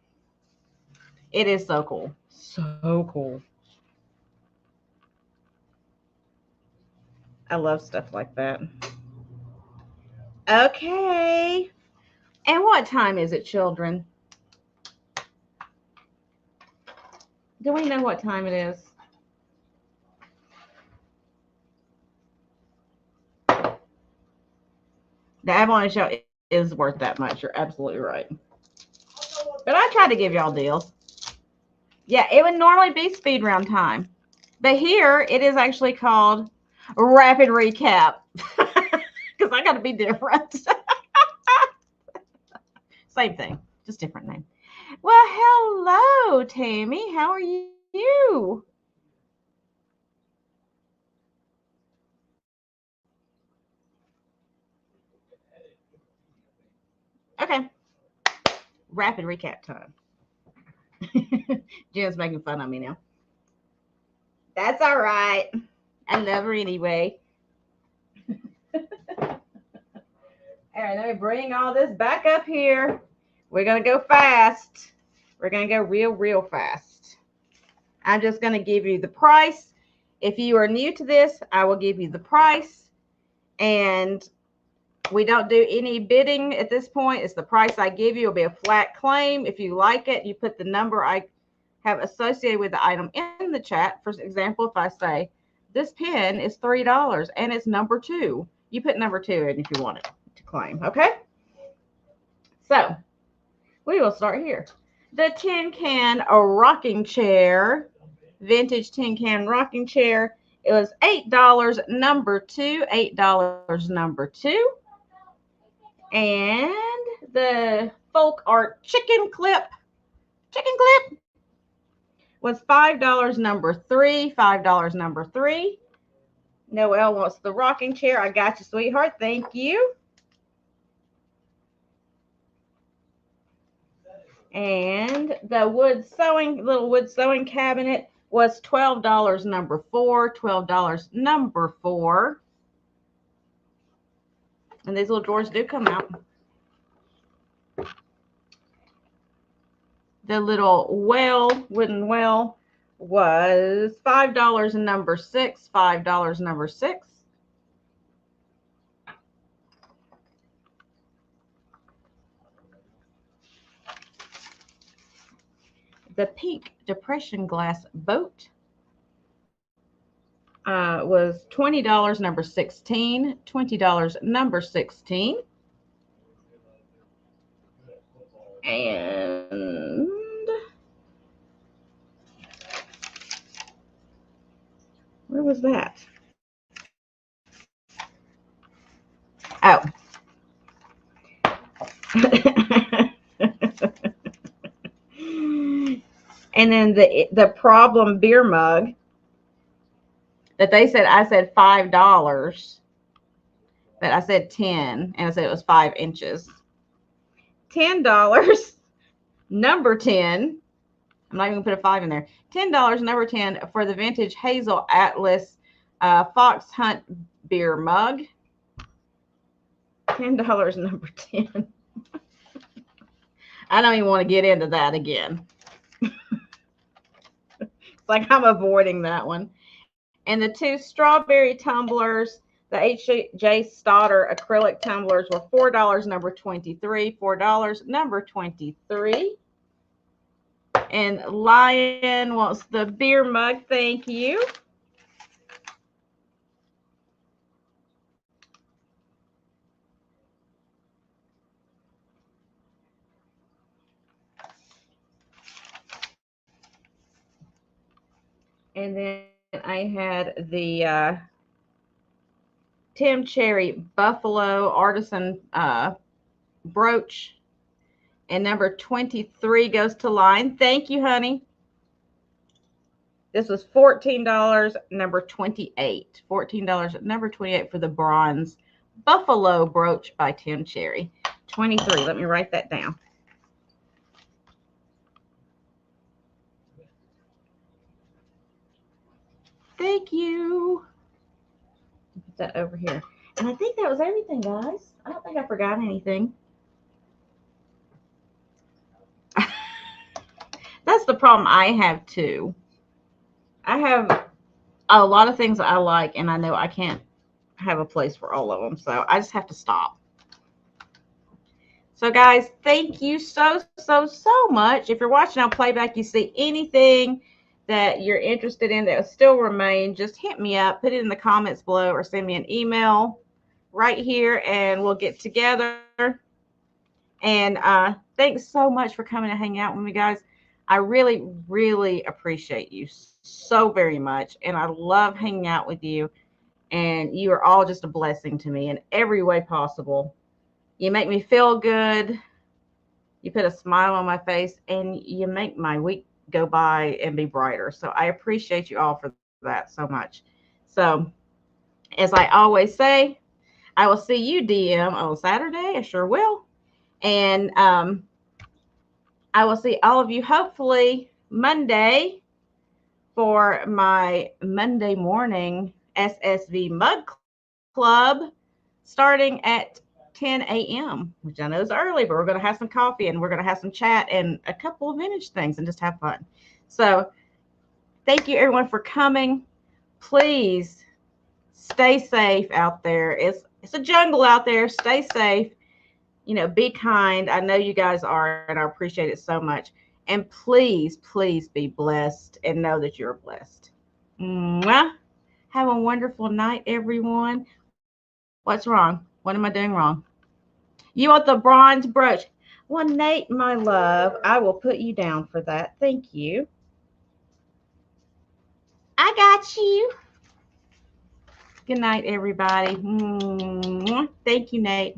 It is so cool. So cool. I love stuff like that. Okay. And what time is it, children? Do we know what time it is? The abalone shell is worth that much. You're absolutely right. But I try to give y'all deals. Yeah, it would normally be speed round time. But here, it is actually called Rapid Recap. Because I got to be different. Same thing, just different name. Well, hello, Tammy. How are you? Okay. Rapid recap time. Jen's making fun of me now. That's all right. I love her anyway. All right, let me bring all this back up here. We're going to go fast. We're going to go real fast. I'm just going to give you the price. If you are new to this, I will give you the price. And we don't do any bidding at this point. It's the price I give you. It'll be a flat claim. If you like it, you put the number I have associated with the item in the chat. For example, if I say, this pen is $3 and it's number 2, you put number 2 in if you want it to claim. Okay? So we will start here. The tin can rocking chair, vintage tin can rocking chair. It was $8 number 2, $8 number 2. And the folk art chicken clip was $5 number 3, $5 number 3. Noelle wants the rocking chair. I got you, sweetheart. Thank you. And the little wood sewing cabinet was $12 number 4, $12 number 4. And these little drawers do come out. The little wooden well, was $5 number 6, $5 number 6. The pink depression glass boat was $20 number 16, $20 number 16. And where was that? Oh. And then the problem beer mug that they said, I said $5, but I said 10, and I said it was 5 inches. $10 number 10. I'm not even gonna put a 5 in there. $10 number 10 for the vintage Hazel Atlas Fox Hunt beer mug. $10 number 10. I don't even want to get into that again. It's like I'm avoiding that one. And the 2 strawberry tumblers, the H.J. Stoddard acrylic tumblers, were $4 number 23, $4 number 23. And Lion wants the beer mug. Thank you. And then I had the Tim Cherry Buffalo Artisan brooch. And number 23 goes to Lion. Thank you, honey. This was $14, number 28. $14, number 28 for the bronze Buffalo brooch by Tim Cherry. 23. Let me write that down. Thank you. Put that over here. And I think that was everything, guys. I don't think I forgot anything. That's the problem I have too. I have a lot of things I like, and I know I can't have a place for all of them, so I just have to stop. So guys, thank you so much. If you're watching on playback, you see anything that you're interested in that will still remain, just hit me up, put it in the comments below, or send me an email right here, and we'll get together. And thanks so much for coming to hang out with me, guys. I really appreciate you so very much, and I love hanging out with you, and you are all just a blessing to me in every way possible. You make me feel good, you put a smile on my face, and you make my week go by and be brighter. So I appreciate you all for that so much. So as I always say, I will see you, DM, on Saturday. I sure will. And I will see all of you hopefully Monday for my Monday morning SSV Mug Club starting at 10 a.m., which I know is early, but we're going to have some coffee and we're going to have some chat and a couple of vintage things and just have fun. So thank you everyone for coming. Please stay safe out there. It's a jungle out there. Stay safe. You know, be kind. I know you guys are, and I appreciate it so much. And please, please be blessed and know that you're blessed. Mwah. Have a wonderful night, everyone. What's wrong? What am I doing wrong? You want the bronze brooch? Well, Nate, my love, I will put you down for that. Thank you. I got you. Good night, everybody. Thank you, Nate.